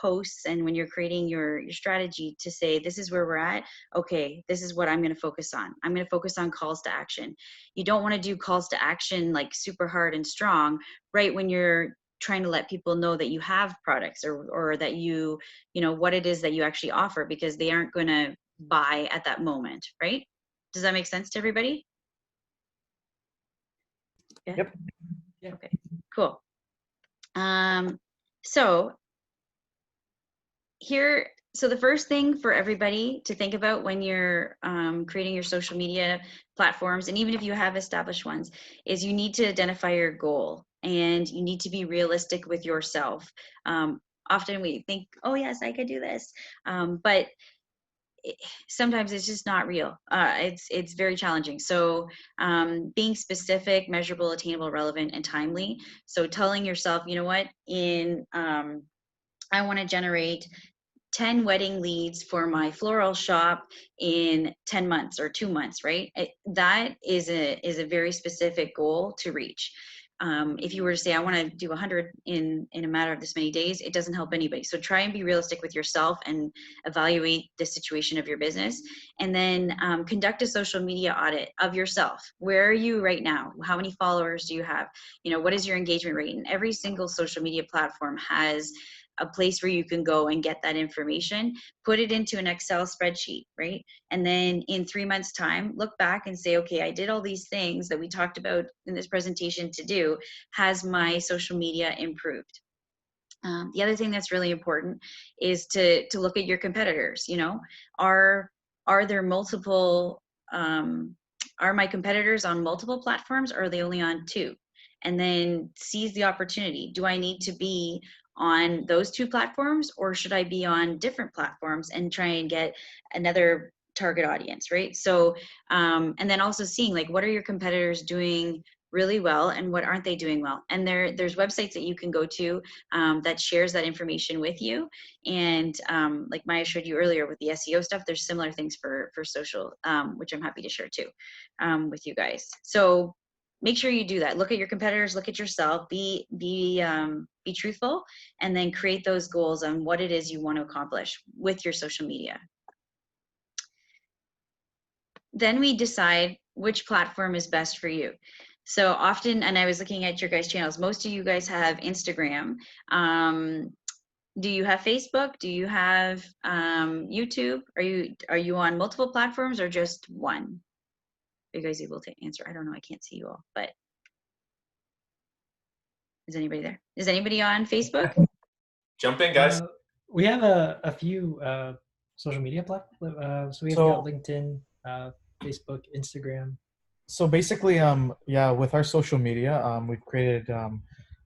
posts and when you're creating your strategy, to say, this is where we're at. Okay, this is what I'm going to focus on. I'm going to focus on calls to action. You don't want to do calls to action like super hard and strong right when you're trying to let people know that you have products, or that you know what it is that you actually offer, because they aren't going to buy at that moment, right? Does that make sense to everybody? Yeah. Yep. Yeah. Okay, cool. So here, so the first thing for everybody to think about when you're creating your social media platforms, and even if you have established ones, is you need to identify your goal, and you need to be realistic with yourself. Often we think, oh yes, I could do this, but sometimes it's just not real. It's very challenging. So being specific, measurable, attainable, relevant, and timely. So telling yourself, you know what, I want to generate 10 wedding leads for my floral shop in 10 months or 2 months, right? That is a very specific goal to reach. If you were to say, I want to do 100 in a matter of this many days, it doesn't help anybody. So try and be realistic with yourself and evaluate the situation of your business. And then conduct a social media audit of yourself. Where are you right now? How many followers do you have? You know, what is your engagement rate? And every single social media platform has a place where you can go and get that information, put it into an Excel spreadsheet, right? And then in 3 months' time, look back and say, okay, I did all these things that we talked about in this presentation to do. Has my social media improved? The other thing that's really important is to look at your competitors. You know, are there multiple, are my competitors on multiple platforms, or are they only on 2? And then seize the opportunity. Do I need to be on those 2 platforms, or should I be on different platforms and try and get another target audience, right? So, and then also seeing, like, what are your competitors doing really well and what aren't they doing well? And there's websites that you can go to that shares that information with you. And like Maya showed you earlier with the SEO stuff, there's similar things for social, which I'm happy to share too with you guys. So make sure you do that. Look at your competitors, look at yourself, be truthful, and then create those goals on what it is you want to accomplish with your social media. Then we decide which platform is best for you. So often, and I was looking at your guys' channels, most of you guys have Instagram. Do you have Facebook? Do you have YouTube? Are you on multiple platforms or just one? Are you guys able to answer? I don't know, I can't see you all, but is anybody there? Is anybody on Facebook? Jump in, guys. We have a few social media platforms. So we've got LinkedIn, Facebook, Instagram. So basically, yeah, with our social media, we've created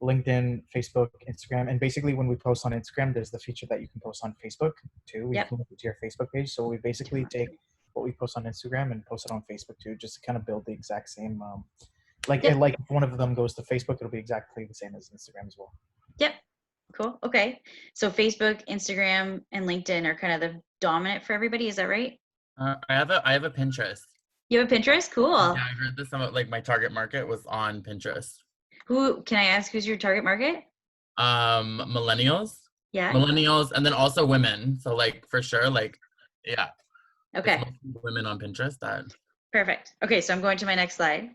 LinkedIn, Facebook, Instagram, and basically when we post on Instagram, there's the feature that you can post on Facebook too. We can link it to your Facebook page. So we basically take what we post on Instagram and post it on Facebook too, just to kind of build the exact same, like if one of them goes to Facebook, it'll be exactly the same as Instagram as well. Yep. Cool. Okay. So Facebook, Instagram, and LinkedIn are kind of the dominant for everybody. Is that right? I have a Pinterest. You have a Pinterest? Cool. Yeah, I heard this about, like, my target market was on Pinterest. Who, can I ask, who's your target market? Millennials. Yeah. Millennials, and then also women. So, like, for sure, like, yeah. Okay. Women on Pinterest. That. Perfect. Okay, so I'm going to my next slide,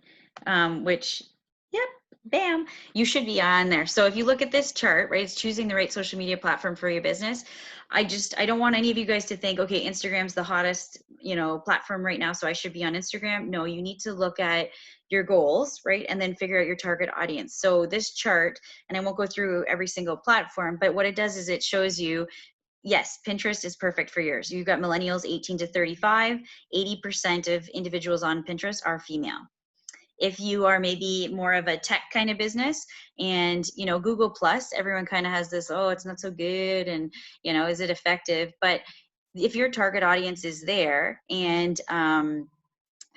which, yep, bam, you should be on there. So if you look at this chart, right, it's choosing the right social media platform for your business. I don't want any of you guys to think, okay, Instagram's the hottest, you know, platform right now, so I should be on Instagram. No, you need to look at your goals, right, and then figure out your target audience. So this chart, and I won't go through every single platform, but what it does is it shows you, yes, Pinterest is perfect for yours. You've got millennials 18 to 35, 80% of individuals on Pinterest are female. If you are maybe more of a tech kind of business, and, you know, Google Plus, everyone kind of has this, oh, it's not so good, and, you know, is it effective? But if your target audience is there, and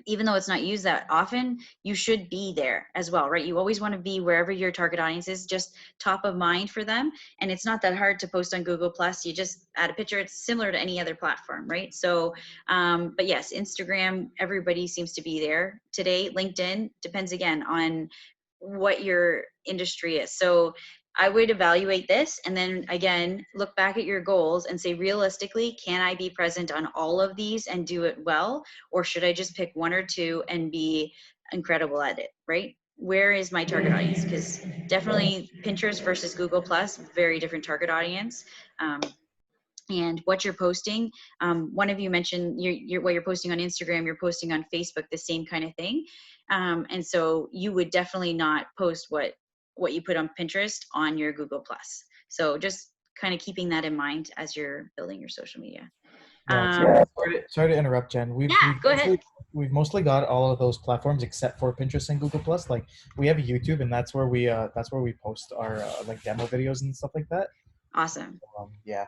even though it's not used that often, you should be there as well, right? You always want to be wherever your target audience is, just top of mind for them. And it's not that hard to post on Google Plus. You just add a picture. It's similar to any other platform, right? So, but yes, Instagram, everybody seems to be there today. LinkedIn depends again on what your industry is. So I would evaluate this, and then again, look back at your goals and say, realistically, can I be present on all of these and do it well? Or should I just pick 1 or 2 and be incredible at it, right? Where is my target audience? Because definitely Pinterest versus Google Plus, very different target audience. And what you're posting, one of you mentioned what you're posting on Instagram, you're posting on Facebook, the same kind of thing. And so you would definitely not post what you put on Pinterest on your Google Plus. So just kind of keeping that in mind as you're building your social media. Sorry to interrupt, Jen. Go ahead. We've mostly got all of those platforms except for Pinterest and Google Plus. Like, we have a YouTube, and that's where we post our like demo videos and stuff like that. Awesome. Yeah.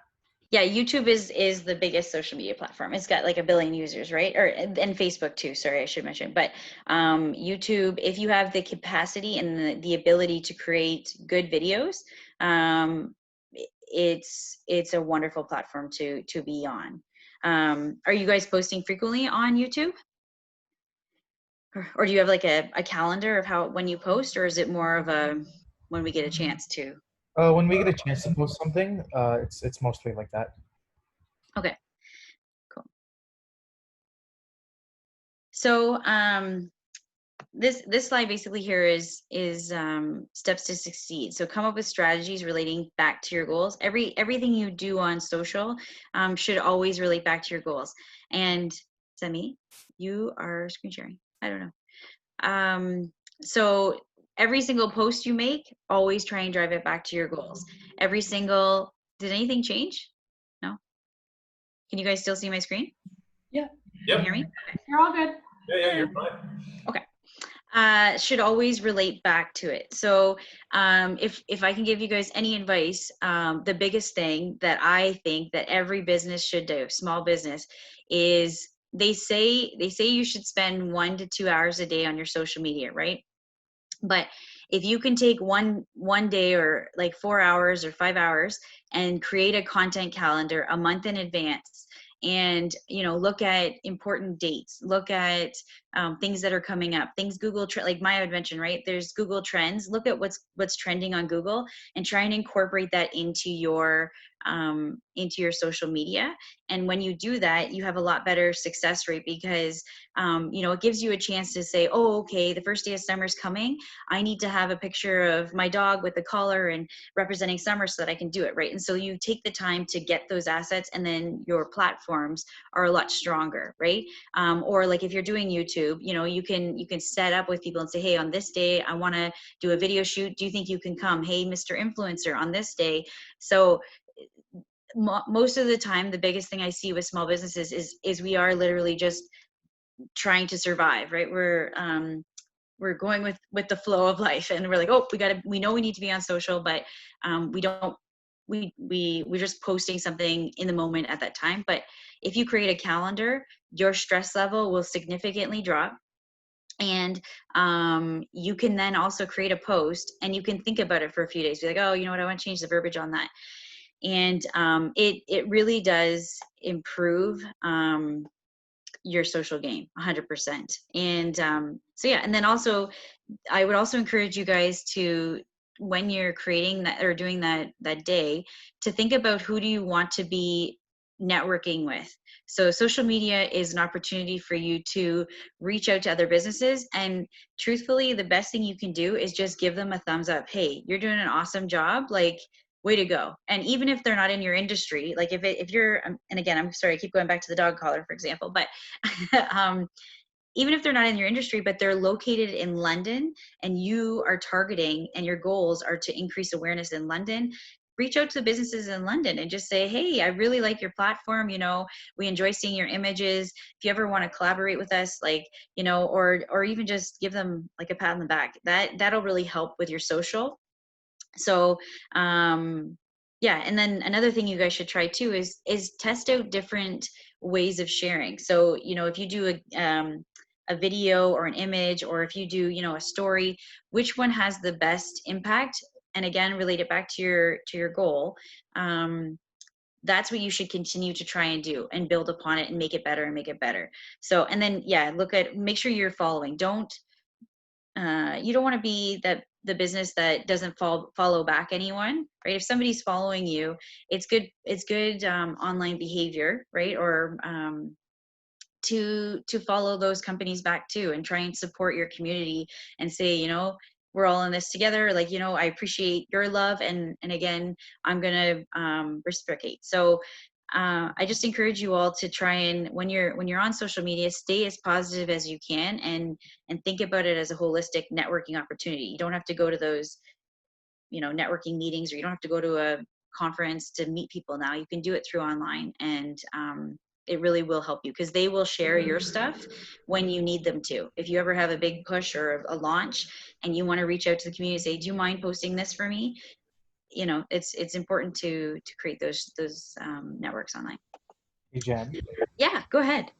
Yeah, YouTube is the biggest social media platform. It's got like 1 billion users, right? And Facebook too, sorry, I should mention. But YouTube, if you have the capacity and the ability to create good videos, it's a wonderful platform to be on. Are you guys posting frequently on YouTube? Or do you have like a calendar of when you post, or is it more of a when we get a chance to? When we get a chance to post something, it's mostly like that. Okay, cool. So this slide basically here is steps to succeed. So come up with strategies relating back to your goals. Everything you do on social should always relate back to your goals. And Semi, you are screen sharing. I don't know. So every single post you make, always try and drive it back to your goals. Every single, did anything change? No? Can you guys still see my screen? Yeah. Can you hear me? You're all good. Yeah, you're fine. Okay. Should always relate back to it. So if I can give you guys any advice, the biggest thing that I think that every business should do, small business, is they say you should spend 1 to 2 hours a day on your social media, right? But if you can take one day or like 4 hours or 5 hours and create a content calendar a month in advance, and look at important dates, look at things that are coming up, things Google like Maya had mentioned, right? There's Google Trends. Look at what's trending on Google and try and incorporate that into your social media. And when you do that, you have a lot better success rate because it gives you a chance to say, oh, okay, the first day of summer is coming. I need to have a picture of my dog with the collar and representing summer so that I can do it, right? And so you take the time to get those assets, and then your platforms are a lot stronger, right? Or like if you're doing YouTube, you can set up with people and say, hey, on this day, I want to do a video shoot. Do you think you can come? Hey, Mr. Influencer, on this day. So most of the time, the biggest thing I see with small businesses is we are literally just trying to survive, right? We're going with the flow of life, and we're like, oh, we know we need to be on social, but we're just posting something in the moment at that time. But if you create a calendar, your stress level will significantly drop. And you can then also create a post, and you can think about it for a few days. Be like, oh, you know what, I want to change the verbiage on that. And it really does improve your social game 100%. And so yeah, and then also I would also encourage you guys to, when you're creating that or doing that day, to think about who do you want to be networking with. So social media is an opportunity for you to reach out to other businesses, and truthfully, the best thing you can do is just give them a thumbs up. Hey, you're doing an awesome job, like, way to go. And even if they're not in your industry, like if you're, and again, I'm sorry, I keep going back to the dog collar, for example, but even if they're not in your industry, but they're located in London, and you are targeting, and your goals are to increase awareness in London, reach out to the businesses in London and just say, hey, I really like your platform. We enjoy seeing your images. If you ever want to collaborate with us, like, or even just give them like a pat on the back, that'll really help with your social. So yeah, and then another thing you guys should try too is test out different ways of sharing. So if you do a video or an image, or if you do a story, which one has the best impact? And again, relate it back to your goal. That's what you should continue to try and do, and build upon it and make it better and make it better. So, and then yeah, make sure you're following. You don't want to be the business that doesn't follow back anyone, right? If somebody's following you, it's good online behavior, right? Or to follow those companies back too, and try and support your community and say, we're all in this together. Like, I appreciate your love, and again, I'm gonna reciprocate. So I just encourage you all to try and, when you're on social media, stay as positive as you can, and think about it as a holistic networking opportunity. You don't have to go to those networking meetings, or you don't have to go to a conference to meet people now. You can do it through online, and it really will help you, because they will share your stuff when you need them to. If you ever have a big push or a launch and you want to reach out to the community and say, do you mind posting this for me? It's important to create those networks online. Hey, Jen. Yeah, go ahead.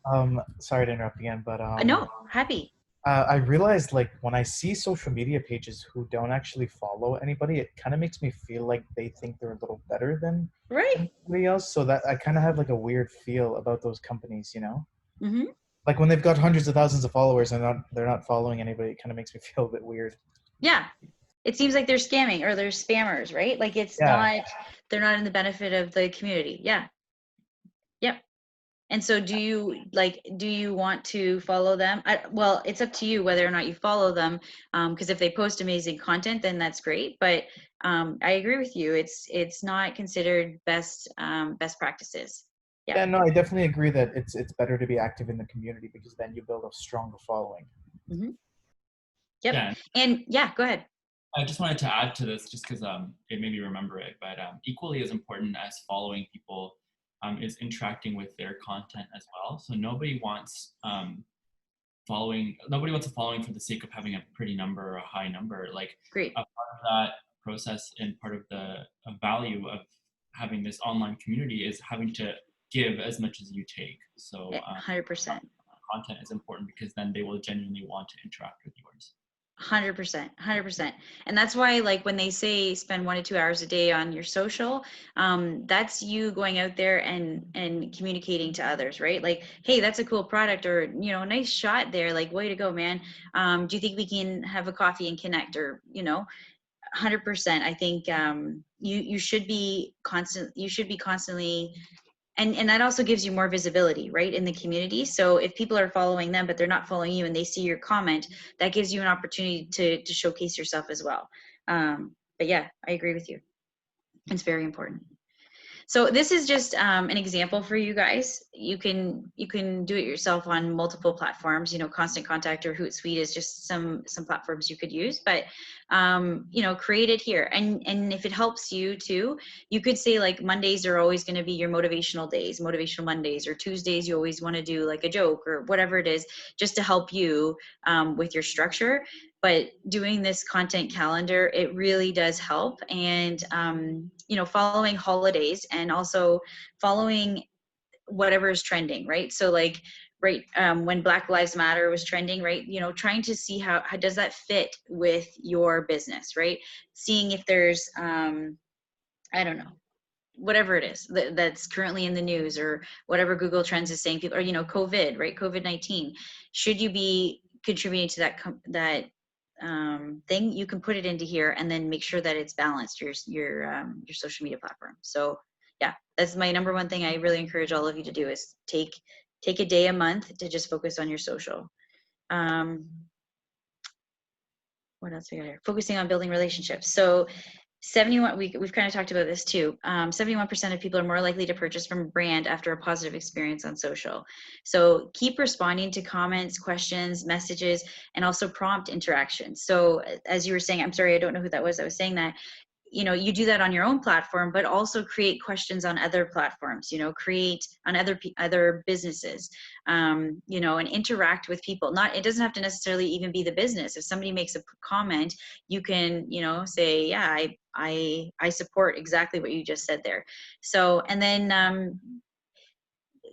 Sorry to interrupt again, but No, happy. I realized, like, when I see social media pages who don't actually follow anybody, it kind of makes me feel like they think they're a little better than Right. everybody else. So that I kind of have like a weird feel about those companies, Mm-hmm. Like when they've got hundreds of thousands of followers and they're not following anybody, it kind of makes me feel a bit weird. Yeah. It seems like they're scamming, or they're spammers, right? Like they're not in the benefit of the community. Yeah. Yep. And so do you want to follow them? Well, it's up to you whether or not you follow them, because if they post amazing content, then that's great. But I agree with you. It's not considered best practices. Yeah. Yeah, no, I definitely agree that it's better to be active in the community because then you build a stronger following. Mm-hmm. Yep. Yeah. And yeah, go ahead. I just wanted to add to this just because it made me remember it, but equally as important as following people is interacting with their content as well. So nobody wants a following for the sake of having a pretty number or a high number. Like Great. a part of that process and part of the value of having this online community is having to give as much as you take. So 100%. Content is important because then they will genuinely want to interact with yours. 100%. And that's why, like, when they say spend 1 to 2 hours a day on your social, that's you going out there and communicating to others, right? Like, hey, that's a cool product, or, you know, nice shot there, like, way to go, man. Do you think we can have a coffee and connect? Or, you know, 100%. I think you should be constantly, and that also gives you more visibility, right, in the community. So if people are following them but they're not following you and they see your comment, that gives you an opportunity to showcase yourself as well. But yeah, I agree with you. It's very important. So this is just an example for you guys. You can do it yourself on multiple platforms. You know, Constant Contact or Hootsuite is just some platforms you could use. But you know, create it here, and if it helps you too, you could say like Mondays are always going to be your motivational days, motivational Mondays, or Tuesdays you always want to do like a joke or whatever it is, just to help you with your structure. But doing this content calendar, it really does help. And you know, following holidays and also following whatever is trending, right? So like, right, when Black Lives Matter was trending, right, you know, trying to see how does that fit with your business, right? Seeing if there's I don't know, whatever it is that's currently in the news, or whatever Google Trends is saying, people, or, you know, COVID, right? COVID-19. Should you be contributing to that thing? You can put it into here and then make sure that it's balanced, your social media platform. So yeah, that's my number one thing I really encourage all of you to do, is take a day a month to just focus on your social. What else we got here? Focusing on building relationships. So 71, we've kind of talked about this too. 71% of people are more likely to purchase from a brand after a positive experience on social. So keep responding to comments, questions, messages, and also prompt interactions. So as you were saying, I'm sorry, I don't know who that was saying that. You know, you do that on your own platform, but also create questions on other platforms, you know, create on other businesses, you know, and interact with people. It doesn't have to necessarily even be the business. If somebody makes a comment, you can, you know, say, yeah, I support exactly what you just said there. So, and then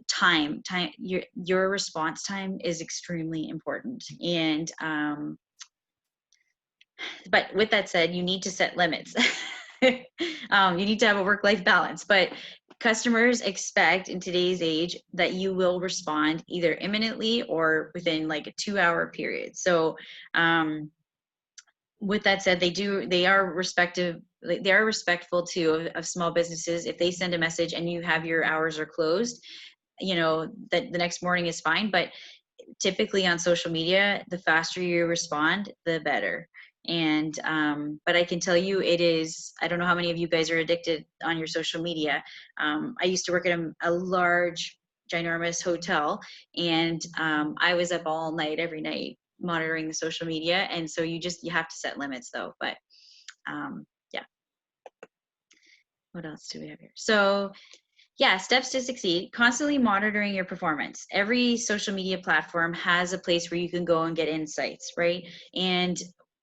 time, your response time is extremely important. And but with that said, you need to set limits. You need to have a work-life balance, but customers expect in today's age that you will respond either imminently or within like a 2-hour period. So with that said, they are respectful too of small businesses. If they send a message and you have your hours are closed, you know, that the next morning is fine. But typically on social media, the faster you respond, the better. And but I can tell you, it is, I don't know how many of you guys are addicted on your social media. I used to work at a large, ginormous hotel, and I was up all night every night monitoring the social media. And so you have to set limits though. But yeah, what else do we have here? So yeah, steps to succeed: constantly monitoring your performance. Every social media platform has a place where you can go and get insights, right? And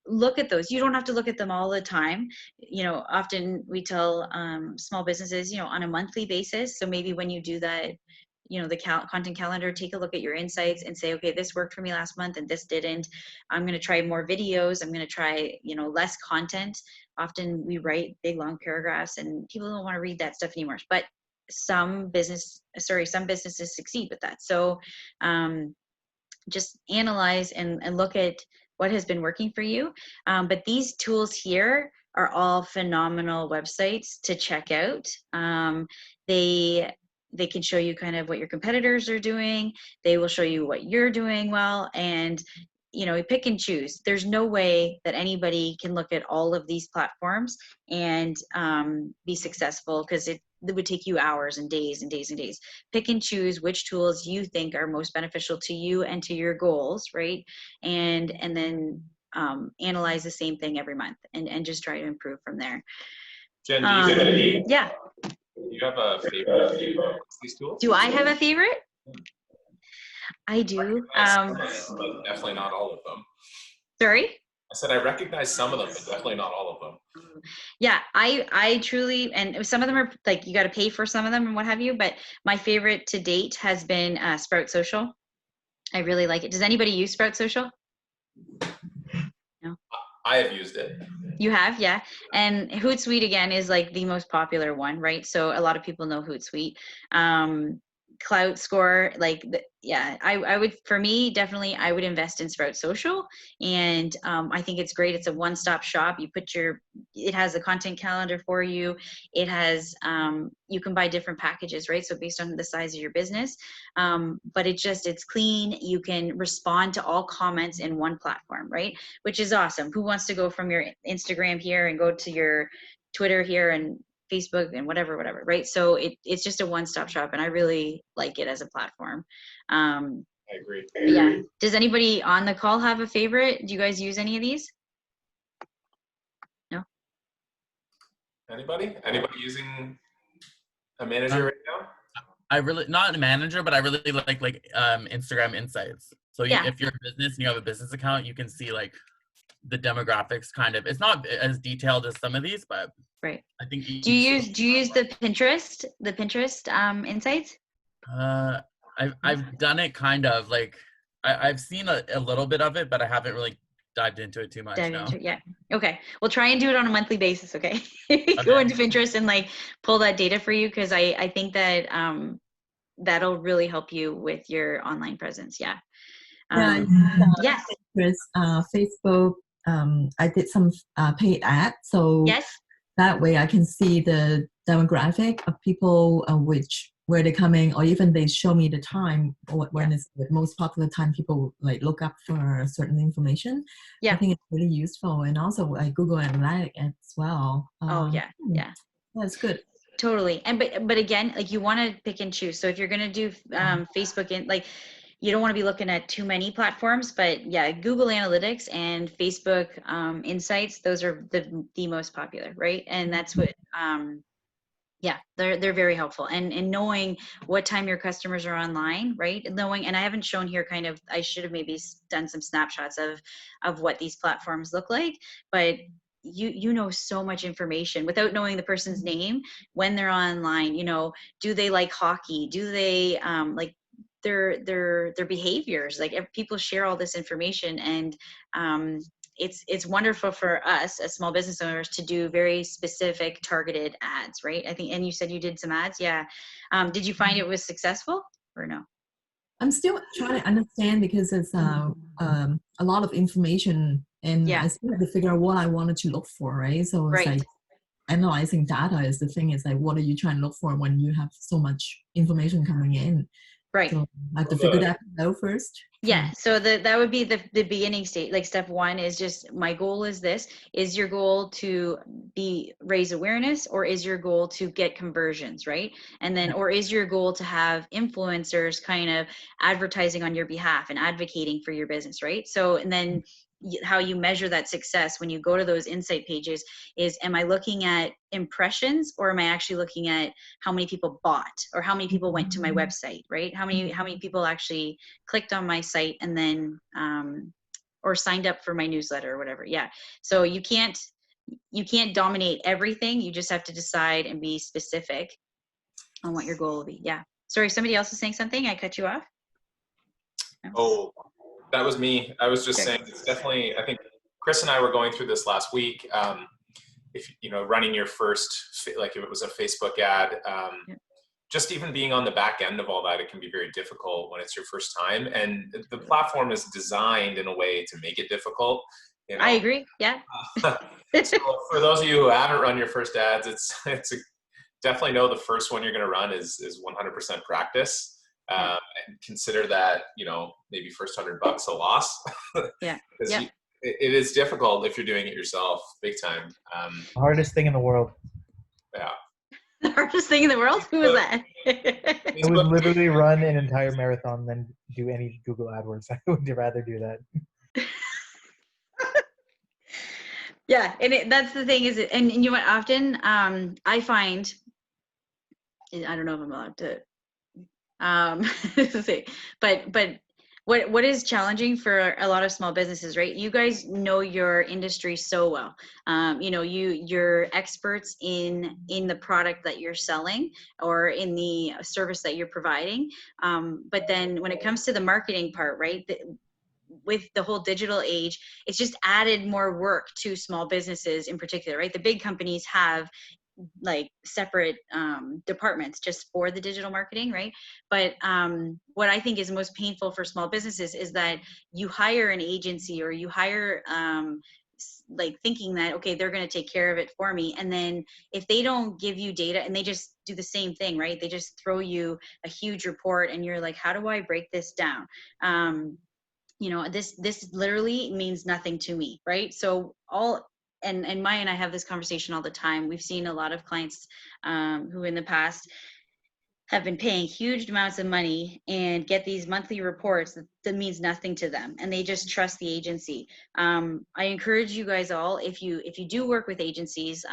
look at those. You don't have to look at them all the time. You know, often we tell small businesses, you know, on a monthly basis. So maybe when you do that, you know, the content calendar, take a look at your insights and say, okay, this worked for me last month and this didn't. I'm going to try more videos. I'm going to try, you know, less content. Often we write big long paragraphs and people don't want to read that stuff anymore. But some businesses succeed with that. So just analyze and look at what has been working for you. But these tools here are all phenomenal websites to check out. They they can show you kind of what your competitors are doing. They will show you what you're doing well, and you know, pick and choose. There's no way that anybody can look at all of these platforms and be successful, because it would take you hours and days and days and days. Pick and choose which tools you think are most beneficial to you and to your goals, right? And then analyze the same thing every month, and just try to improve from there. Jen, do Yeah. you have a favorite of these tools? Do I have a favorite? I do. But definitely not all of them. Sorry? I said I recognize some of them, but definitely not all of them. Yeah, I truly, and some of them are like, you got to pay for some of them and what have you, but my favorite to date has been Sprout Social. I really like it. Does anybody use Sprout Social? No. I have used it. You have, yeah. And Hootsuite again is like the most popular one, right? So a lot of people know Hootsuite. Cloud Score, like yeah, I would, for me, definitely I would invest in Sprout Social. And I think it's great. It's a one-stop shop. You put it has a content calendar for you. It has, you can buy different packages, right? So based on the size of your business, but it's clean. You can respond to all comments in one platform, right? Which is awesome. Who wants to go from your Instagram here and go to your Twitter here and Facebook and whatever, right? So it's just a one-stop shop, and I really like it as a platform. I agree. Yeah. Does anybody on the call have a favorite? Do you guys use any of these? No? Anybody using a manager right now? I really, not a manager, but I really like Instagram Insights. So if you're a business and you have a business account, you can see like the demographics kind of. It's not as detailed as some of these, but right. I think. Do you use the Pinterest Insights? I've done it kind of like I've seen a little bit of it, but I haven't really dived into it too much. Yeah. Okay. We'll try and do it on a monthly basis. Okay. Go into Pinterest and like pull that data for you, because I think that that'll really help you with your online presence. Yeah. Yes. Facebook. I did some paid ads, so yes, that way I can see the demographic of people, where they're coming, or even they show me the time, or when is the most popular time people like look up for certain information. Yeah, I think it's really useful, and also like Google Analytics as well. That's good. Totally. And but again, like you want to pick and choose. So if you're gonna do Facebook, and like you don't want to be looking at too many platforms, but yeah, Google Analytics and Facebook Insights, those are the most popular, right? And that's what yeah, they're very helpful. And knowing what time your customers are online, right? Knowing, and I haven't shown here kind of, I should have maybe done some snapshots of what these platforms look like, but you know so much information without knowing the person's name when they're online. You know, do they like hockey? Do they like their behaviors? Like people share all this information, and it's wonderful for us as small business owners to do very specific targeted ads, right? I think, and you said you did some ads. Yeah. Did you find it was successful or no? I'm still trying to understand, because it's a lot of information, and I still have to figure out what I wanted to look for, right? So it's like analyzing data is the thing. Is like, what are you trying to look for when you have so much information coming in? Right. So I have to figure that out first. Yeah. So that would be the beginning state. Like step one is just, my goal is this. Is your goal to raise awareness, or is your goal to get conversions, right? And then, or is your goal to have influencers kind of advertising on your behalf and advocating for your business, right? So, and then how you measure that success when you go to those insight pages is, am I looking at impressions, or am I actually looking at how many people bought, or how many people went to my website, right? How many people actually clicked on my site and then or signed up for my newsletter or whatever. Yeah. So you can't dominate everything. You just have to decide and be specific on what your goal will be. Yeah. Sorry, somebody else was saying something. I cut you off. No. Oh, that was me. I was just saying, it's definitely, I think Chris and I were going through this last week. If, you know, running your first, like if it was a Facebook ad, just even being on the back end of all that, it can be very difficult when it's your first time. And the platform is designed in a way to make it difficult. You know? I agree. Yeah. So for those of you who haven't run your first ads, it's definitely know the first one you're going to run is 100% practice. And consider that, you know, maybe first $100 a loss. Yeah. Because it is difficult if you're doing it yourself, big time. The hardest thing in the world. Yeah. The hardest thing in the world? Who was that? I would literally run an entire marathon than do any Google AdWords. I would rather do that. Yeah, and that's the thing is, and you know what? Often, I find, I don't know if I'm allowed to say, but what is challenging for a lot of small businesses, right? You guys know your industry so well. You know, you're experts in the product that you're selling or in the service that you're providing. But then when it comes to the marketing part, right? With the whole digital age, it's just added more work to small businesses in particular, right? The big companies have like separate departments just for the digital marketing, right? But what I think is most painful for small businesses is that you hire an agency or you hire like thinking that, okay, they're going to take care of it for me. And then if they don't give you data and they just do the same thing, right? They just throw you a huge report and you're like, how do I break this down? You know, this literally means nothing to me, right? So and Maya and I have this conversation all the time. We've seen a lot of clients who in the past have been paying huge amounts of money and get these monthly reports that means nothing to them, and they just trust the agency. I encourage you guys all, if you do work with agencies,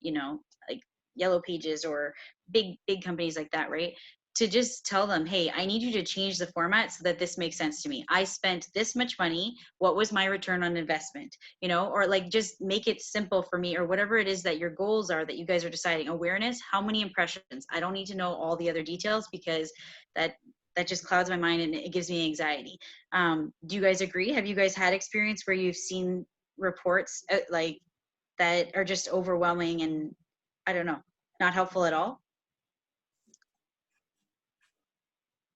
you know, like Yellow Pages or big companies like that, right? To just tell them, hey, I need you to change the format so that this makes sense to me. I spent this much money. What was my return on investment? You know, or like just make it simple for me, or whatever it is that your goals are that you guys are deciding. Awareness, how many impressions? I don't need to know all the other details because that just clouds my mind and it gives me anxiety. Do you guys agree? Have you guys had experience where you've seen reports like that are just overwhelming and I don't know, not helpful at all?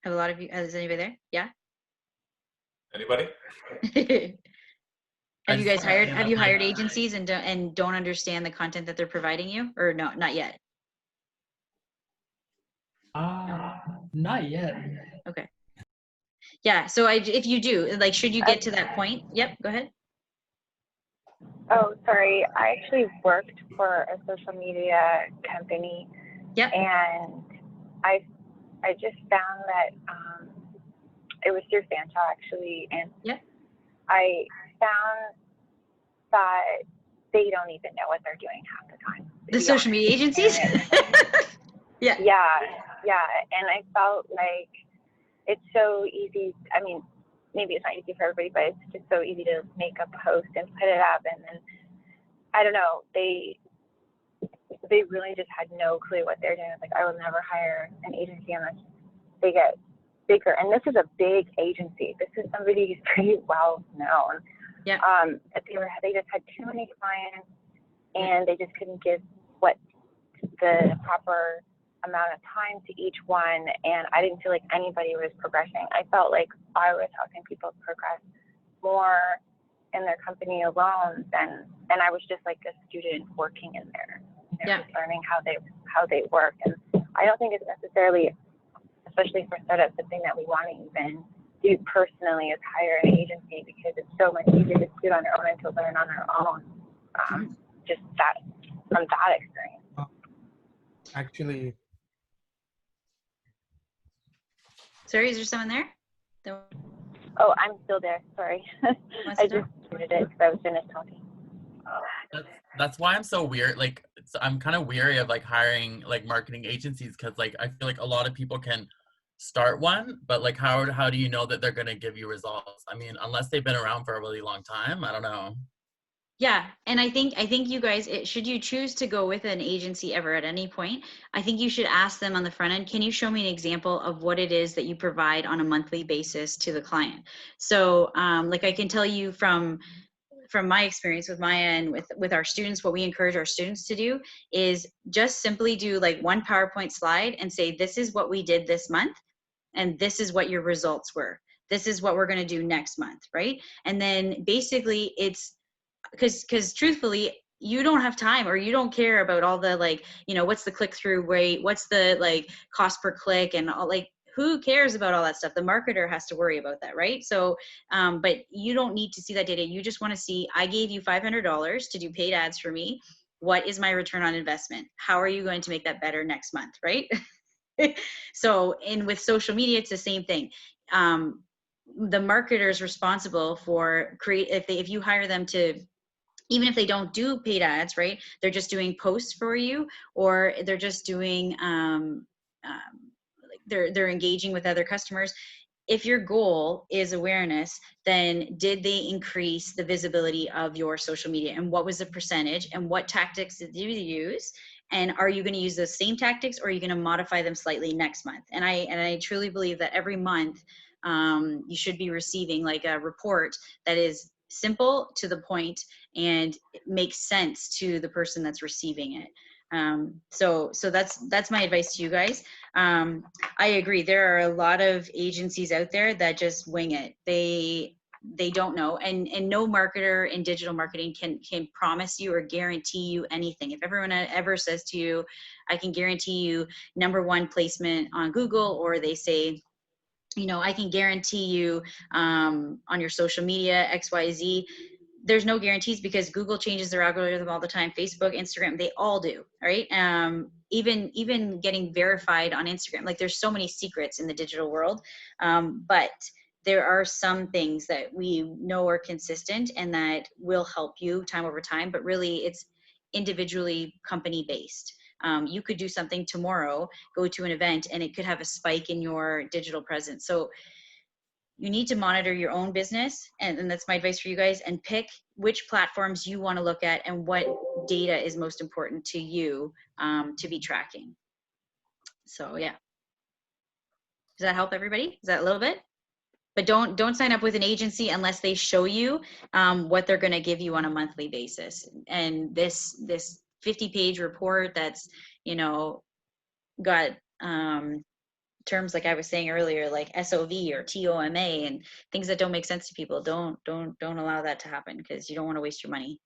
Have a lot of you, has anybody there? Yeah. Anybody? Have you guys hired agencies and don't understand the content that they're providing you, or no, not yet? Not yet. Okay. Yeah. So if you do, like, should you get to that point? Yep. Go ahead. Oh, sorry. I actually worked for a social media company. Yep. And I just found that it was through Fanshawe actually, and yep. I found that they don't even know what they're doing half the time. The social media agencies? Yeah. Yeah. And I felt like it's so easy. I mean, maybe it's not easy for everybody, but it's just so easy to make a post and put it up. And then, I don't know, they really just had no clue what they're doing. Like, I will never hire an agency unless they get bigger. And this is a big agency. This is somebody who's pretty well known. Yeah. They just had too many clients, and they just couldn't give the proper amount of time to each one. And I didn't feel like anybody was progressing. I felt like I was helping people progress more in their company alone and I was just like a student working in there. Yeah. Just learning how they work. And I don't think it's necessarily, especially for startups, the thing that we want to even do personally is hire an agency, because it's so much easier to do it on our own and to learn on our own. Just that, from that experience. Actually. Sorry, is there someone there? Oh, I'm still there. Sorry. I just muted it because I was finished talking. That's why I'm so weird. Like, I'm kind of weary of like hiring like marketing agencies, because like I feel like a lot of people can start one, but like how do you know that they're going to give you results? I mean, unless they've been around for a really long time, I don't know. Yeah, and I think you guys, should you choose to go with an agency ever at any point, I think you should ask them on the front end, can you show me an example of what it is that you provide on a monthly basis to the client? So like I can tell you from my experience with Maya and with our students, what we encourage our students to do is just simply do like one PowerPoint slide and say, this is what we did this month, and this is what your results were. This is what we're going to do next month, right? And then basically it's, because truthfully, you don't have time, or you don't care about all the, like, you know, what's the click-through rate, what's the like cost per click, and all, like, who cares about all that stuff? The marketer has to worry about that, right? So, but you don't need to see that data. You just want to see, I gave you $500 to do paid ads for me. What is my return on investment? How are you going to make that better next month, right? So, and with social media, it's the same thing. The marketer is responsible for if you hire them to, even if they don't do paid ads, right? They're just doing posts for you, or they're just doing, like they're engaging with other customers. If your goal is awareness, then did they increase the visibility of your social media, and what was the percentage, and what tactics did you use? And are you going to use those same tactics, or are you going to modify them slightly next month? And I truly believe that every month you should be receiving like a report that is simple, to the point, and it makes sense to the person that's receiving it. So that's my advice to you guys. I agree. There are a lot of agencies out there that just wing it. They don't know, and no marketer in digital marketing can promise you or guarantee you anything. If everyone ever says to you, I can guarantee you #1 placement on Google, or they say, you know, I can guarantee you on your social media XYZ, there's no guarantees, because Google changes their algorithm all the time. Facebook, Instagram, they all do, right? Even getting verified on Instagram, like there's so many secrets in the digital world, but there are some things that we know are consistent and that will help you time over time, but really it's individually company based. You could do something tomorrow, go to an event, and it could have a spike in your digital presence. So you need to monitor your own business, and that's my advice for you guys, and pick which platforms you want to look at and what data is most important to you to be tracking. So yeah, does that help everybody? Is that a little bit? But don't sign up with an agency unless they show you what they're going to give you on a monthly basis. And this 50-page report that's, you know, got terms like I was saying earlier, like SOV or TOMA, and things that don't make sense to people. Don't allow that to happen, because you don't want to waste your money.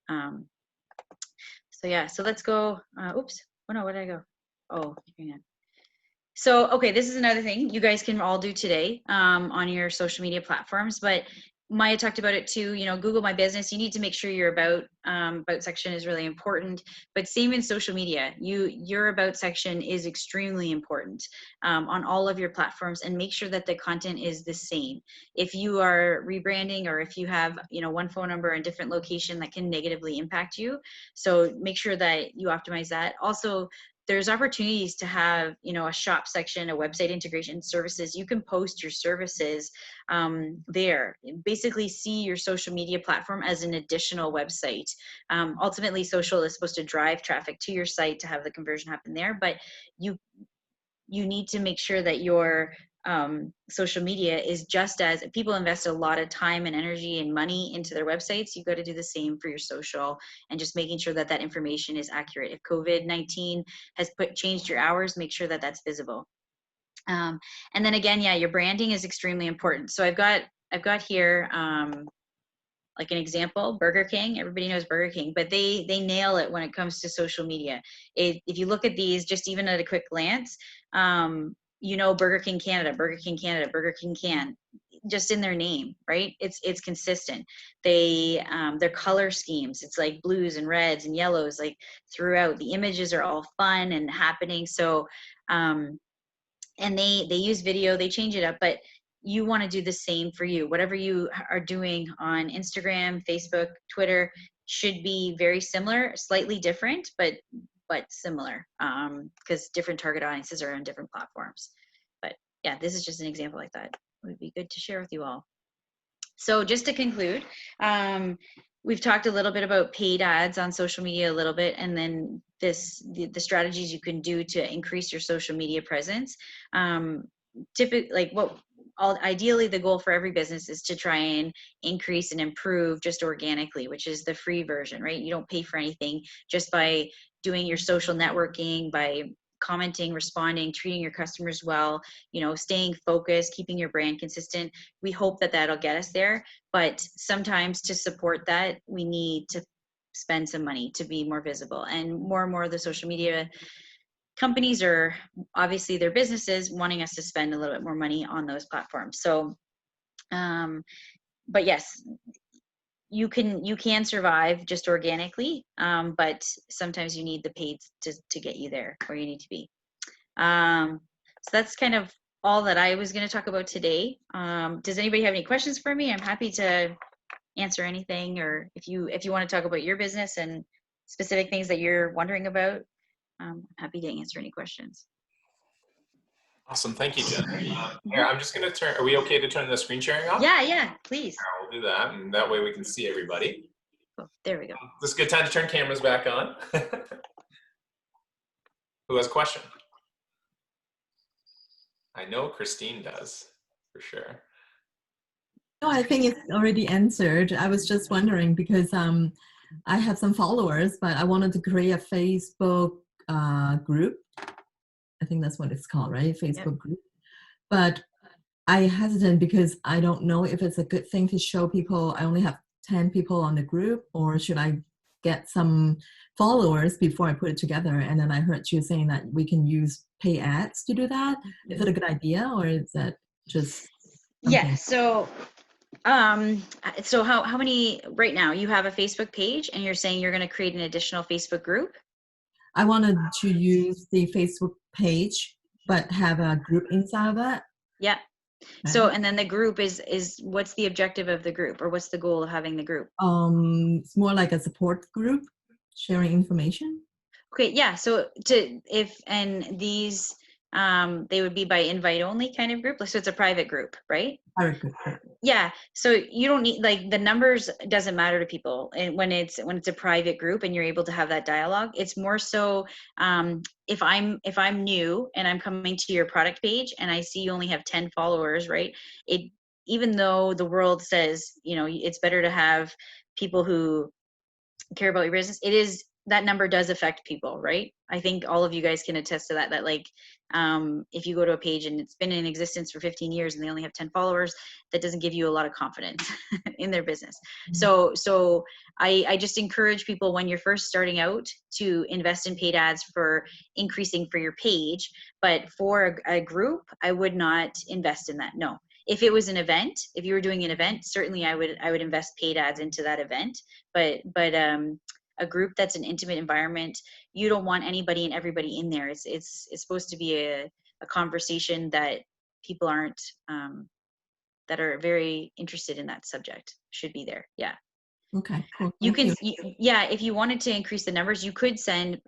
So yeah, so let's go. Oops. Oh no, where did I go? Oh, hang on. So, okay, this is another thing you guys can all do today on your social media platforms, but Maya talked about it too. You know, Google My Business, you need to make sure your about section is really important, but same in social media. Your about section is extremely important on all of your platforms, and make sure that the content is the same. If you are rebranding, or if you have, you know, one phone number in different location, that can negatively impact you. So make sure that you optimize that. Also, there's opportunities to have, you know, a shop section, a website integration services. You can post your services there. Basically see your social media platform as an additional website. Ultimately, social is supposed to drive traffic to your site to have the conversion happen there, but you need to make sure that your social media is just as, people invest a lot of time and energy and money into their websites. You've got to do the same for your social, and just making sure that that information is accurate. If COVID-19 has changed your hours, make sure that that's visible. And then again, yeah, your branding is extremely important. So I've got here like an example, Burger King. Everybody knows Burger King, but they nail it when it comes to social media. If you look at these, just even at a quick glance, you know, Burger King Canada, Burger King Canada, Burger King Can, just in their name, right? It's consistent. They their color schemes, it's like blues and reds and yellows, like throughout. The images are all fun and happening. So and they use video, they change it up, but you want to do the same for you. Whatever you are doing on Instagram, Facebook, Twitter should be very similar, slightly different, but similar, because different target audiences are on different platforms. But yeah, this is just an example like that. It would be good to share with you all. So just to conclude, we've talked a little bit about paid ads on social media a little bit, and then the strategies you can do to increase your social media presence. Typically, like ideally the goal for every business is to try and increase and improve just organically, which is the free version, right? You don't pay for anything, just by doing your social networking, by commenting, responding, treating your customers well, you know, staying focused, keeping your brand consistent. We hope that that'll get us there, but sometimes to support that, we need to spend some money to be more visible. And more of the social media companies are obviously their businesses wanting us to spend a little bit more money on those platforms. So, but yes, you can survive just organically, but sometimes you need the paid to get you there where you need to be. So that's kind of all that I was going to talk about today. Does anybody have any questions for me? I'm happy to answer anything, or if you want to talk about your business and specific things that you're wondering about, I'm happy to answer any questions. Awesome, thank you, Jen. Here, I'm just going to turn. Are we okay to turn the screen sharing off? Yeah, please. We'll do that, and that way we can see everybody. Cool. There we go. This is a good time to turn cameras back on. Who has a question? I know Christine does, for sure. No, I think it's already answered. I was just wondering because I have some followers, but I wanted to create a Facebook group. I think that's what it's called, right? Facebook group. But I hesitant because I don't know if it's a good thing to show people I only have 10 people on the group, or should I get some followers before I put it together? And then I heard you saying that we can use pay ads to do that. Is it a good idea, or is that just something? Yeah, so how many right now you have a Facebook page and you're saying you're going to create an additional Facebook group? I wanted to use the Facebook page, but have a group inside of it. Yeah. So, and then the group is what's the objective of the group, or what's the goal of having the group? It's more like a support group, sharing information. Okay, yeah. So these they would be by invite only kind of group. So it's a private group, right? Private group. Yeah. So you don't need, like, the numbers doesn't matter to people, and when it's a private group and you're able to have that dialogue, it's more so if I'm new and I'm coming to your product page and I see you only have 10 followers, right? Even though the world says, it's better to have people who care about your business, that number does affect people, right? I think all of you guys can attest to that like, if you go to a page and it's been in existence for 15 years and they only have 10 followers, that doesn't give you a lot of confidence in their business. So I just encourage people, when you're first starting out, to invest in paid ads for increasing for your page. But for a group, I would not invest in that. No. If it was an event, if you were doing an event, certainly I would invest paid ads into that event. But a group that's an intimate environment, you don't want anybody and everybody in there. It's supposed to be a conversation that people aren't that are very interested in that subject should be there. Yeah. Okay, cool. You can, yeah, if you wanted to increase the numbers, you could send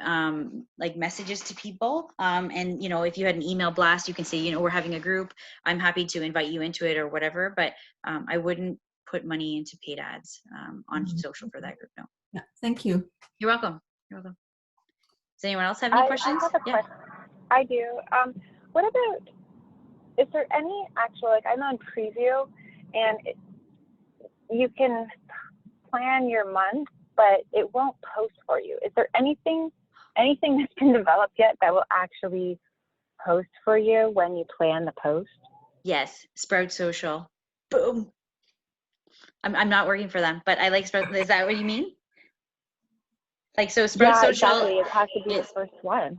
like messages to people. And, if you had an email blast, you can say, we're having a group, I'm happy to invite you into it or whatever. But I wouldn't put money into paid ads on social for that group. No. Yeah, thank you. You're welcome. You're welcome. Does anyone else have any questions? I have a question. I do. What about, is there any actual, like, I'm on preview and you can plan your month, but it won't post for you. Is there anything that's been developed yet that will actually post for you when you plan the post? Yes, Sprout Social. Boom. I'm not working for them, but I like Sprout. Is that what you mean? Like, so Sprout Social. Exactly. It has to be the first one.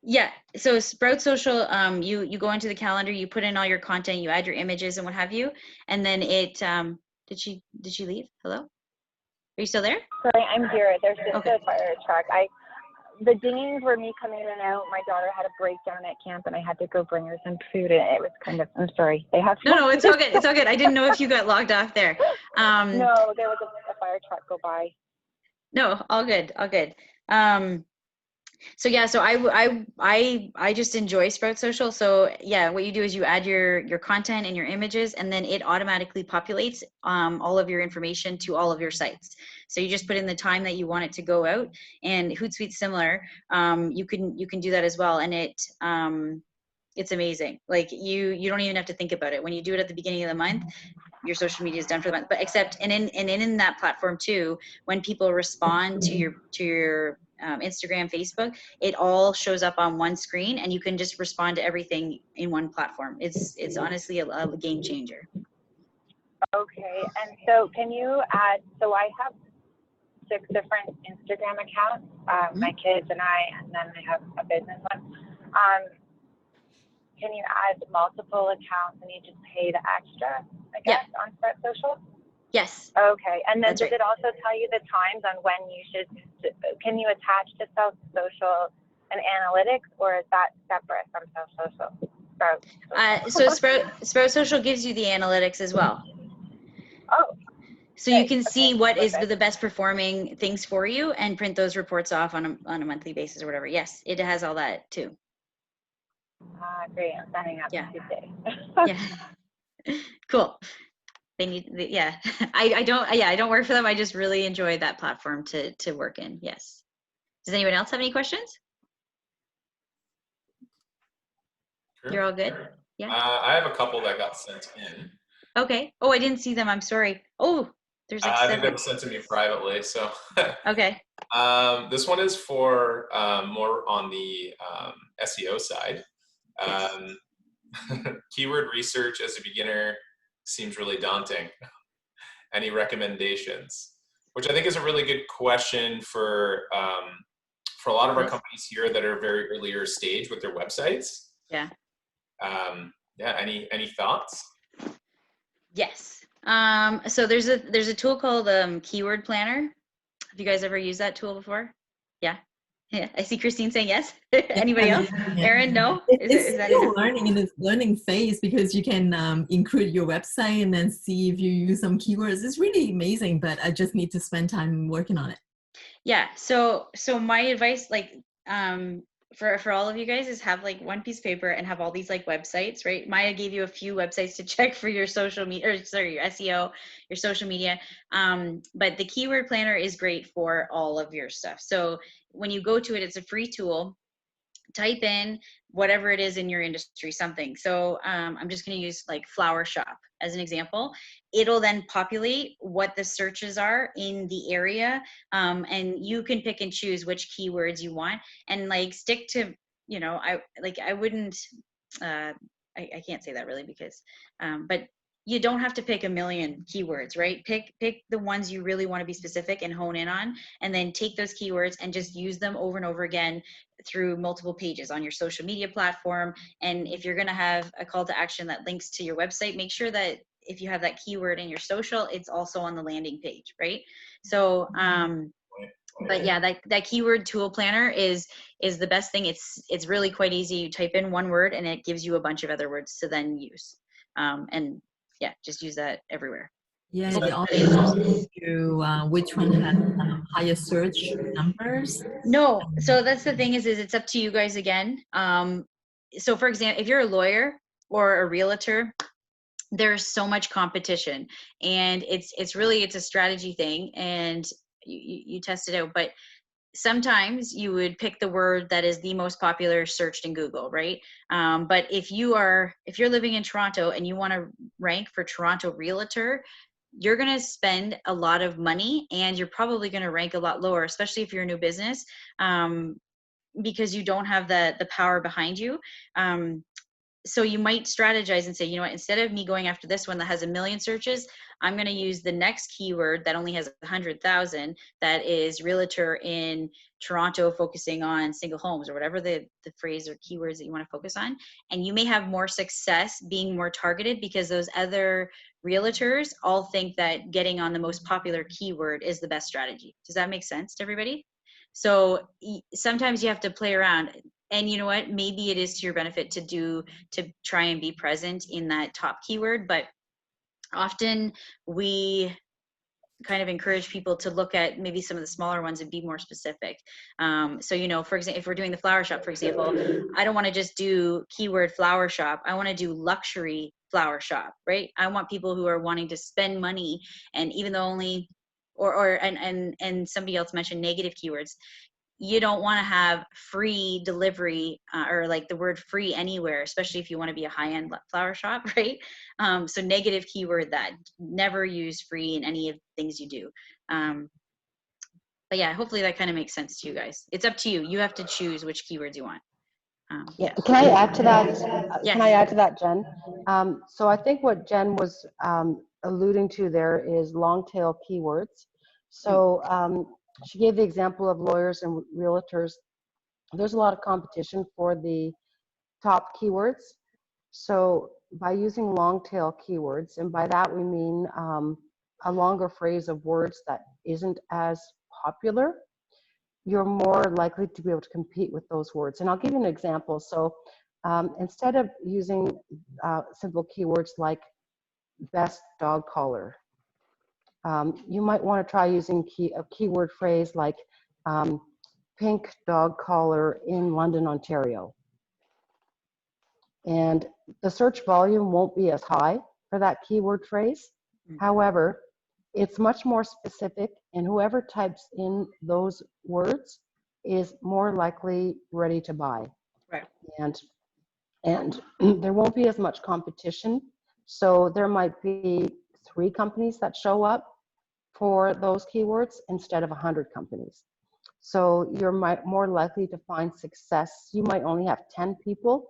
Yeah. So Sprout Social, you go into the calendar, you put in all your content, you add your images and what have you, and then it. Did she leave? Hello? Are you still there? Sorry, I'm here. There's just a fire truck. The dingings were me coming in and out. My daughter had a breakdown at camp, and I had to go bring her some food. And it was kind of. I'm sorry. They have. No, it's all good. It's all good. I didn't know if you got logged off there. No, there was a fire truck go by. No, all good, all good. So yeah, so I just enjoy Sprout Social. So yeah, what you do is you add your content and your images, and then it automatically populates all of your information to all of your sites. So you just put in the time that you want it to go out, and Hootsuite's similar. You can do that as well, and it's amazing. Like you don't even have to think about it. When you do it at the beginning of the month, your social media is done for the month. But in that platform too, when people respond to your Instagram, Facebook, it all shows up on one screen, and you can just respond to everything in one platform. It's honestly a game changer. Okay, and so can you add? So I have 6 different Instagram accounts, my kids and I, and then I have a business one. Can you add multiple accounts and you just pay the extra, I guess, on Sprout Social? Yes. Okay. And then That's does right. it also tell you the times on when you should, can you attach to Sprout Social and analytics, or is that separate from Sprout Social? So Sprout Social gives you the analytics as well. Oh. So you can see what is the best performing things for you and print those reports off on a monthly basis or whatever. Yes, it has all that too. Great. I'm signing up today. Yeah. Cool. They need, yeah. I don't work for them. I just really enjoy that platform to work in. Yes. Does anyone else have any questions? Sure. You're all good? Yeah. I have a couple that got sent in. Okay. Oh, I didn't see them. I'm sorry. Oh, there's like I think they seven. were sent to me privately. So. Okay. This one is for more on the SEO side. Yes. Keyword research as a beginner seems really daunting. Any recommendations? Which I think is a really good question for a lot of our companies here that are very earlier stage with their websites. Yeah. Yeah. Any thoughts? Yes. So there's a tool called Keyword Planner. Have you guys ever used that tool before? Yeah. Yeah. I see Christine saying yes. Anybody else? Erin, no? Is that still learning in its learning phase, because you can include your website and then see if you use some keywords. It's really amazing, but I just need to spend time working on it. Yeah. So my advice, like, for all of you guys, is have like one piece of paper and have all these like websites, right? Maya gave you a few websites to check for your social media, or sorry, your SEO, your social media. But the keyword planner is great for all of your stuff. So when you go to it, it's a free tool. Type in whatever it is in your industry, something. So I'm just going to use like flower shop as an example. It'll then populate what the searches are in the area, and you can pick and choose which keywords you want, and like stick to, you know, I wouldn't, I can't say that really because, but you don't have to pick a million keywords, right? Pick the ones you really want to be specific and hone in on, and then take those keywords and just use them over and over again through multiple pages on your social media platform. And if you're going to have a call to action that links to your website, make sure that if you have that keyword in your social, it's also on the landing page, right? So, but yeah, that keyword tool planner is the best thing. It's really quite easy. You type in one word and it gives you a bunch of other words to then use. And yeah, just use that everywhere. Yeah, the audience to which one has higher search numbers. No, so that's the thing is it's up to you guys again. So for example, if you're a lawyer or a realtor, there's so much competition, and it's a strategy thing, and you test it out. But sometimes you would pick the word that is the most popular searched in Google, right? But if you're living in Toronto and you want to rank for Toronto realtor, you're going to spend a lot of money, and you're probably going to rank a lot lower, especially if you're a new business, because you don't have the power behind you. So you might strategize and say, you know what, instead of me going after this one that has 1 million searches, I'm going to use the next keyword that only has 100,000, that is realtor in Toronto, focusing on single homes, or whatever the phrase or keywords that you want to focus on. And you may have more success being more targeted, because those other realtors all think that getting on the most popular keyword is the best strategy. Does that make sense to everybody? So sometimes you have to play around. And you know what, maybe it is to your benefit to try and be present in that top keyword, but often we kind of encourage people to look at maybe some of the smaller ones and be more specific. So, you know, for example, if we're doing the flower shop, for example, I don't want to just do keyword flower shop. I want to do luxury flower shop, right? I want people who are wanting to spend money, and even though only, and somebody else mentioned negative keywords. You don't want to have free delivery or like the word free anywhere, especially if you want to be a high-end flower shop, right? So negative keyword, that never use free in any of the things you do. But yeah, hopefully that kind of makes sense to you guys. It's up to you. You have to choose which keywords you want. Yeah. Can I add to that? Yes. Can I add to that, Jen? So I think what Jen was alluding to there is long tail keywords. So she gave the example of lawyers and realtors. There's a lot of competition for the top keywords. So by using long tail keywords, and by that we mean a longer phrase of words that isn't as popular, you're more likely to be able to compete with those words. And I'll give you an example. So instead of using simple keywords like best dog collar, you might want to try using a keyword phrase like pink dog collar in London, Ontario. And the search volume won't be as high for that keyword phrase. However, it's much more specific, and whoever types in those words is more likely ready to buy. Right. And there won't be as much competition. So there might be 3 companies that show up for those keywords instead of 100 companies. So you're more likely to find success. You might only have 10 people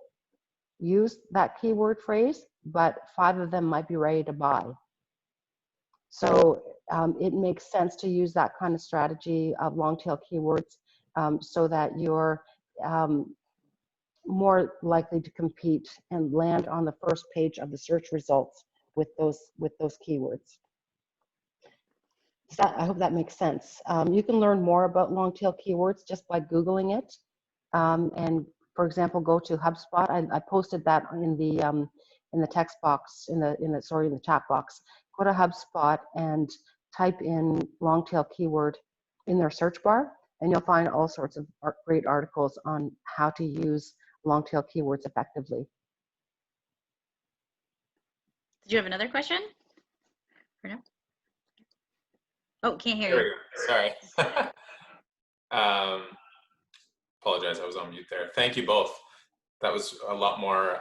use that keyword phrase, but 5 of them might be ready to buy. So it makes sense to use that kind of strategy of long tail keywords so that you're more likely to compete and land on the first page of the search results with those keywords. I hope that makes sense. You can learn more about long tail keywords just by Googling it. And for example, go to HubSpot. I posted that in the text box, in the chat box. Go to HubSpot and type in long tail keyword in their search bar, and you'll find all sorts of great articles on how to use long tail keywords effectively. Did you have another question? Or no? Oh, can't hear There you. we go. Sorry. Apologize, I was on mute there. Thank you both. That was a lot more.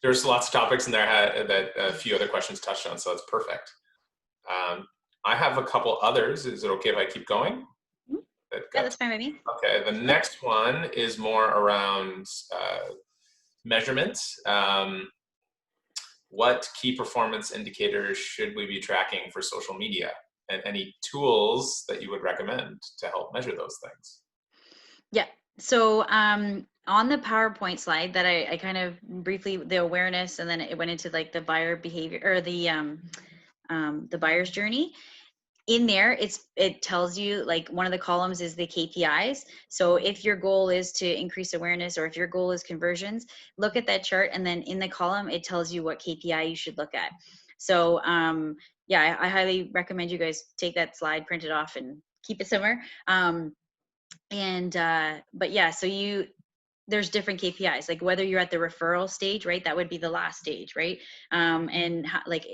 There's lots of topics in there that a few other questions touched on, so that's perfect. I have a couple others. Is it okay if I keep going? Yeah, that's fine with me. Okay, the next one is more around measurements. What key performance indicators should we be tracking for social media, and any tools that you would recommend to help measure those things? Yeah, so on the PowerPoint slide that I kind of briefly, the awareness, and then it went into like the buyer behavior, or the buyer's journey. In there, it tells you, like, one of the columns is the KPIs. So if your goal is to increase awareness, or if your goal is conversions, look at that chart, and then in the column it tells you what KPI you should look at. So yeah, I highly recommend you guys take that slide, print it off, and keep it somewhere. But yeah, so there's different KPIs, like whether you're at the referral stage, right? That would be the last stage, right? And like,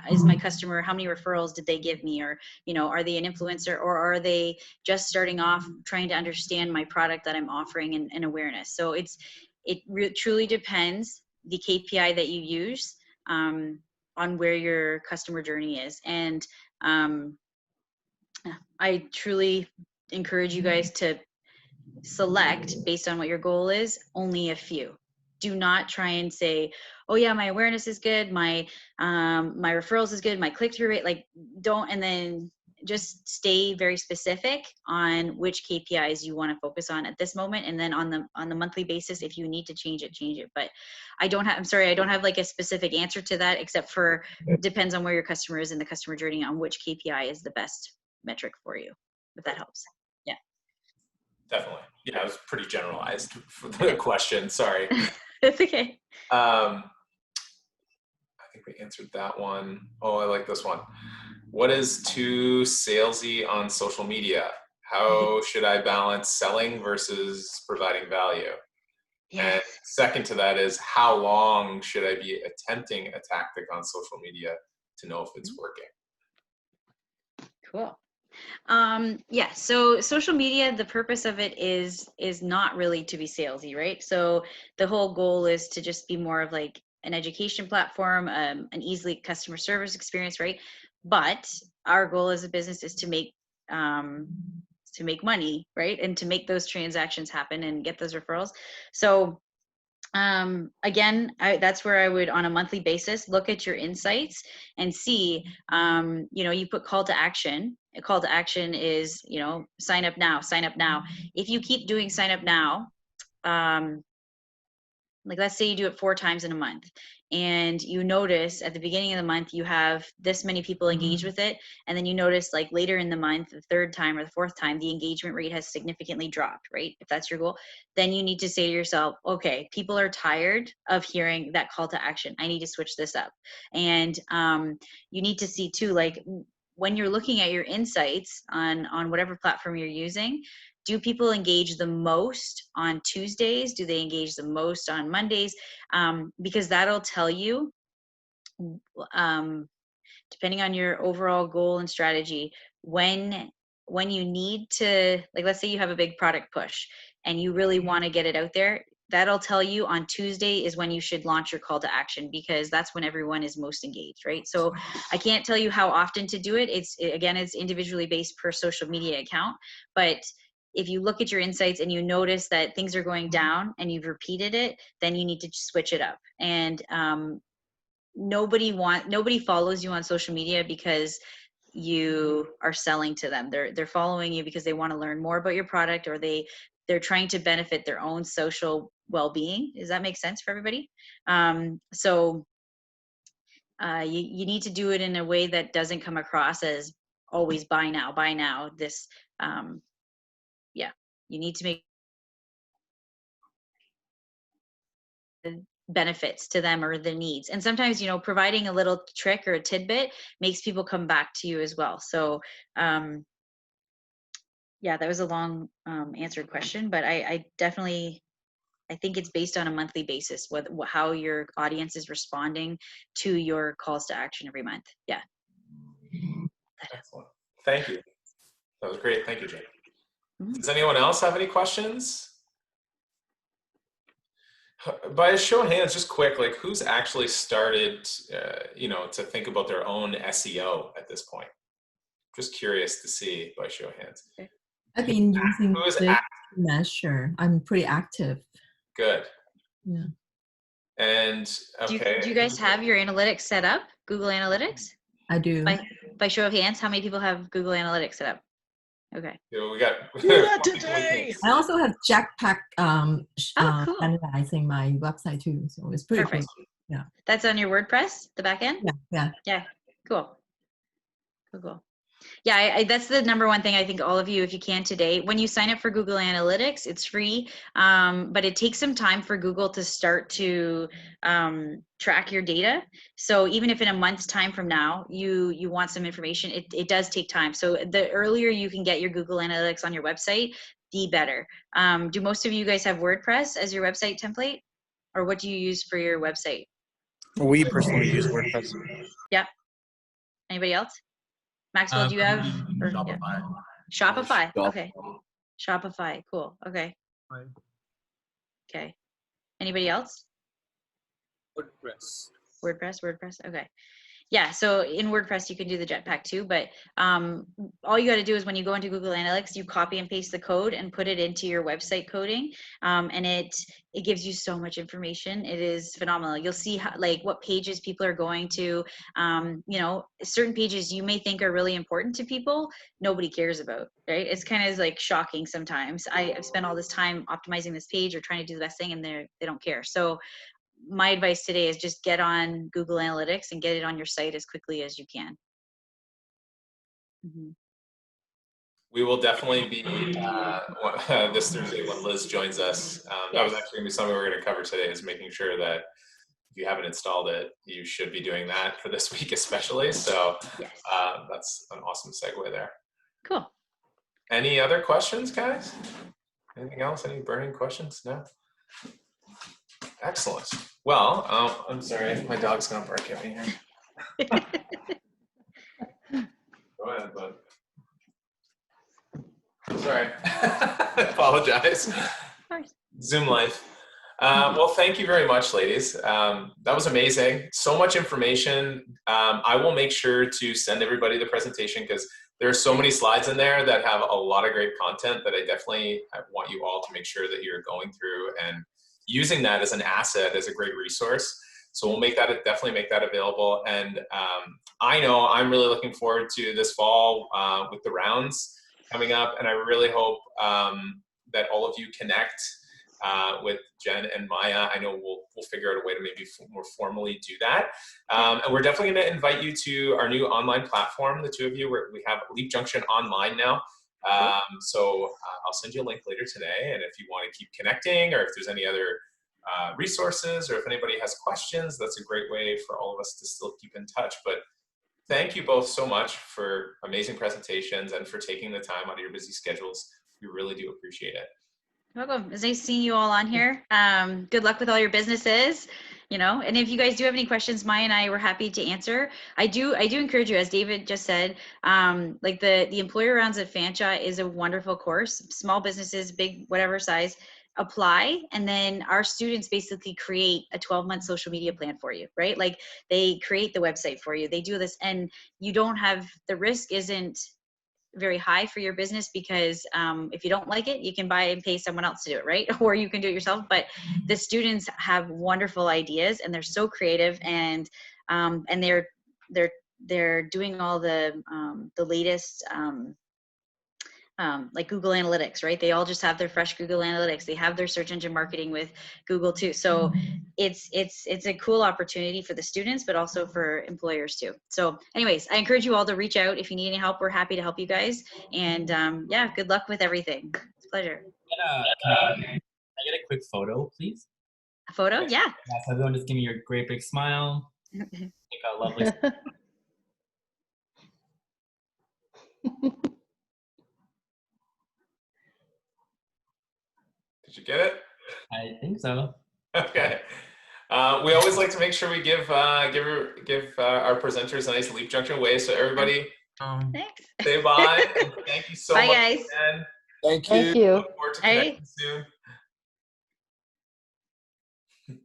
is my customer, how many referrals did they give me? Or, are they an influencer, or are they just starting off trying to understand my product that I'm offering, and awareness? So it truly depends, the KPI that you use, on where your customer journey is. And I truly encourage you guys to select, based on what your goal is, only a few. Do not try and say, oh yeah, my awareness is good, my referrals is good, my click-through rate, like, don't. And then just stay very specific on which KPIs you want to focus on at this moment, and then on the monthly basis, if you need to change it. But I don't have like a specific answer to that, except for depends on where your customer is in the customer journey, on which KPI is the best metric for you, if that helps. Yeah. Definitely. Yeah, it was pretty generalized for the question. Sorry. It's okay. I think we answered that one. Oh, I like this one. What is too salesy on social media? How should I balance selling versus providing value? Yes. And second to that is, how long should I be attempting a tactic on social media to know if it's working? Cool. Yeah, so social media, the purpose of it is not really to be salesy, right? So the whole goal is to just be more of like an education platform, an easily customer service experience, right? But our goal as a business is to make money, right? And to make those transactions happen and get those referrals. So Again, that's where I would, on a monthly basis, look at your insights and see, you know, you put call to action. A call to action is, you know, sign up now, sign up now. If you keep doing sign up now, like let's say you do it 4 times in a month, and you notice at the beginning of the month you have this many people engaged with it, and then you notice like later in the month, the 3rd time or the 4th time, the engagement rate has significantly dropped, right? If that's your goal, then you need to say to yourself, okay, people are tired of hearing that call to action. I need to switch this up. And you need to see too, like when you're looking at your insights on whatever platform you're using, do people engage the most on Tuesdays? Do they engage the most on Mondays? Because that'll tell you, depending on your overall goal and strategy, when you need to, like, let's say you have a big product push and you really want to get it out there, that'll tell you on Tuesday is when you should launch your call to action, because that's when everyone is most engaged, right? So I can't tell you how often to do it. Again, it's individually based per social media account, but if you look at your insights and you notice that things are going down and you've repeated it, then you need to switch it up. And nobody follows you on social media because you are selling to them. They're following you because they want to learn more about your product, or they're trying to benefit their own social well-being. Does that make sense for everybody? So you need to do it in a way that doesn't come across as always buy now. This yeah, you need to make benefits to them or the needs. And sometimes, you know, providing a little trick or a tidbit makes people come back to you as well. So yeah, that was a long answered question, but I definitely, I think it's based on a monthly basis, how your audience is responding to your calls to action every month. Yeah. Excellent. Thank you. That was great. Thank you, Jenn. Does anyone else have any questions? By a show of hands, just quick, like who's actually started, you know, to think about their own SEO at this point? Just curious to see by show of hands. I've been using this to measure. I'm pretty active. Good. Yeah. And okay. Do you guys have your analytics set up? Google Analytics? I do. By show of hands, how many people have Google Analytics set up? Okay. Yeah, we got today. I also have Jetpack cool. analyzing my website too, so it's pretty perfect. cool. Yeah. That's on your WordPress, the back end? Yeah. Cool. Yeah, that's the number one thing I think all of you, if you can today, when you sign up for Google Analytics, it's free, but it takes some time for Google to start to track your data. So even if in a month's time from now, you want some information, it does take time. So the earlier you can get your Google Analytics on your website, the better. Do most of you guys have WordPress as your website template? Or what do you use for your website? We personally use WordPress. Yep. Anybody else? Maxwell, do you have? Shopify. Yeah. Shopify. Okay. Shopify. Cool. Okay. Okay. Anybody else? WordPress. Okay. Yeah, so in WordPress, you can do the Jetpack too, but all you got to do is when you go into Google Analytics, you copy and paste the code and put it into your website coding, and it gives you so much information. It is phenomenal. You'll see how, like what pages people are going to, you know, certain pages you may think are really important to people, nobody cares about, right? It's kind of like shocking sometimes. I've spent all this time optimizing this page or trying to do the best thing, and they don't care. So my advice today is just get on Google Analytics and get it on your site as quickly as you can. We will definitely be this Thursday when Liz joins us. That was actually going to be something we're going to cover today, is making sure that if you haven't installed it, you should be doing that for this week especially. So that's an awesome segue there. Cool. Any other questions, guys? Anything else? Any burning questions? No? Excellent. Well, I'm sorry, my dog's gonna bark at me here. Go ahead, bud. Sorry. I apologize. Zoom life. Well, thank you very much, ladies. That was amazing. So much information. I will make sure to send everybody the presentation because there are so many slides in there that have a lot of great content that I definitely want you all to make sure that you're going through and using that as an asset, as a great resource. So we'll definitely make that available. And I know I'm really looking forward to this fall with the rounds coming up. And I really hope that all of you connect with Jen and Maya. I know we'll figure out a way to maybe more formally do that. And we're definitely going to invite you to our new online platform, the two of you. We have Leap Junction Online now. So I'll send you a link later today. And if you want to keep connecting, or if there's any other resources, or if anybody has questions, that's a great way for all of us to still keep in touch. But thank you both so much for amazing presentations and for taking the time out of your busy schedules. We really do appreciate it. Welcome. It's nice seeing you all on here. Good luck with all your businesses, and if you guys do have any questions, Maya and I were happy to answer. I do encourage you, as David just said, like the employer rounds at Fanshawe is a wonderful course. Small businesses, big, whatever size, apply, and then our students basically create a 12-month social media plan for you, right? Like they create the website for you, they do this, and you don't have, the risk isn't very high for your business, because if you don't like it, you can buy and pay someone else to do it, right? Or you can do it yourself. But the students have wonderful ideas, and they're so creative, and they're doing all the latest like Google Analytics, right? They all just have their fresh Google Analytics. They have their search engine marketing with Google too. So it's a cool opportunity for the students, but also for employers too. So anyways, I encourage you all to reach out if you need any help. We're happy to help you guys. And yeah, good luck with everything. It's a pleasure. Can I get a quick photo, please? A photo? Yeah. Yeah, so everyone just give me your great big smile. Take a lovely Did you get it? I think so. Okay. We always like to make sure we give our presenters a nice Leap Junction wave. So everybody, thanks. Say bye. And thank you so bye, much. Guys. Again. Thank you. Thank you. Look forward to connecting soon.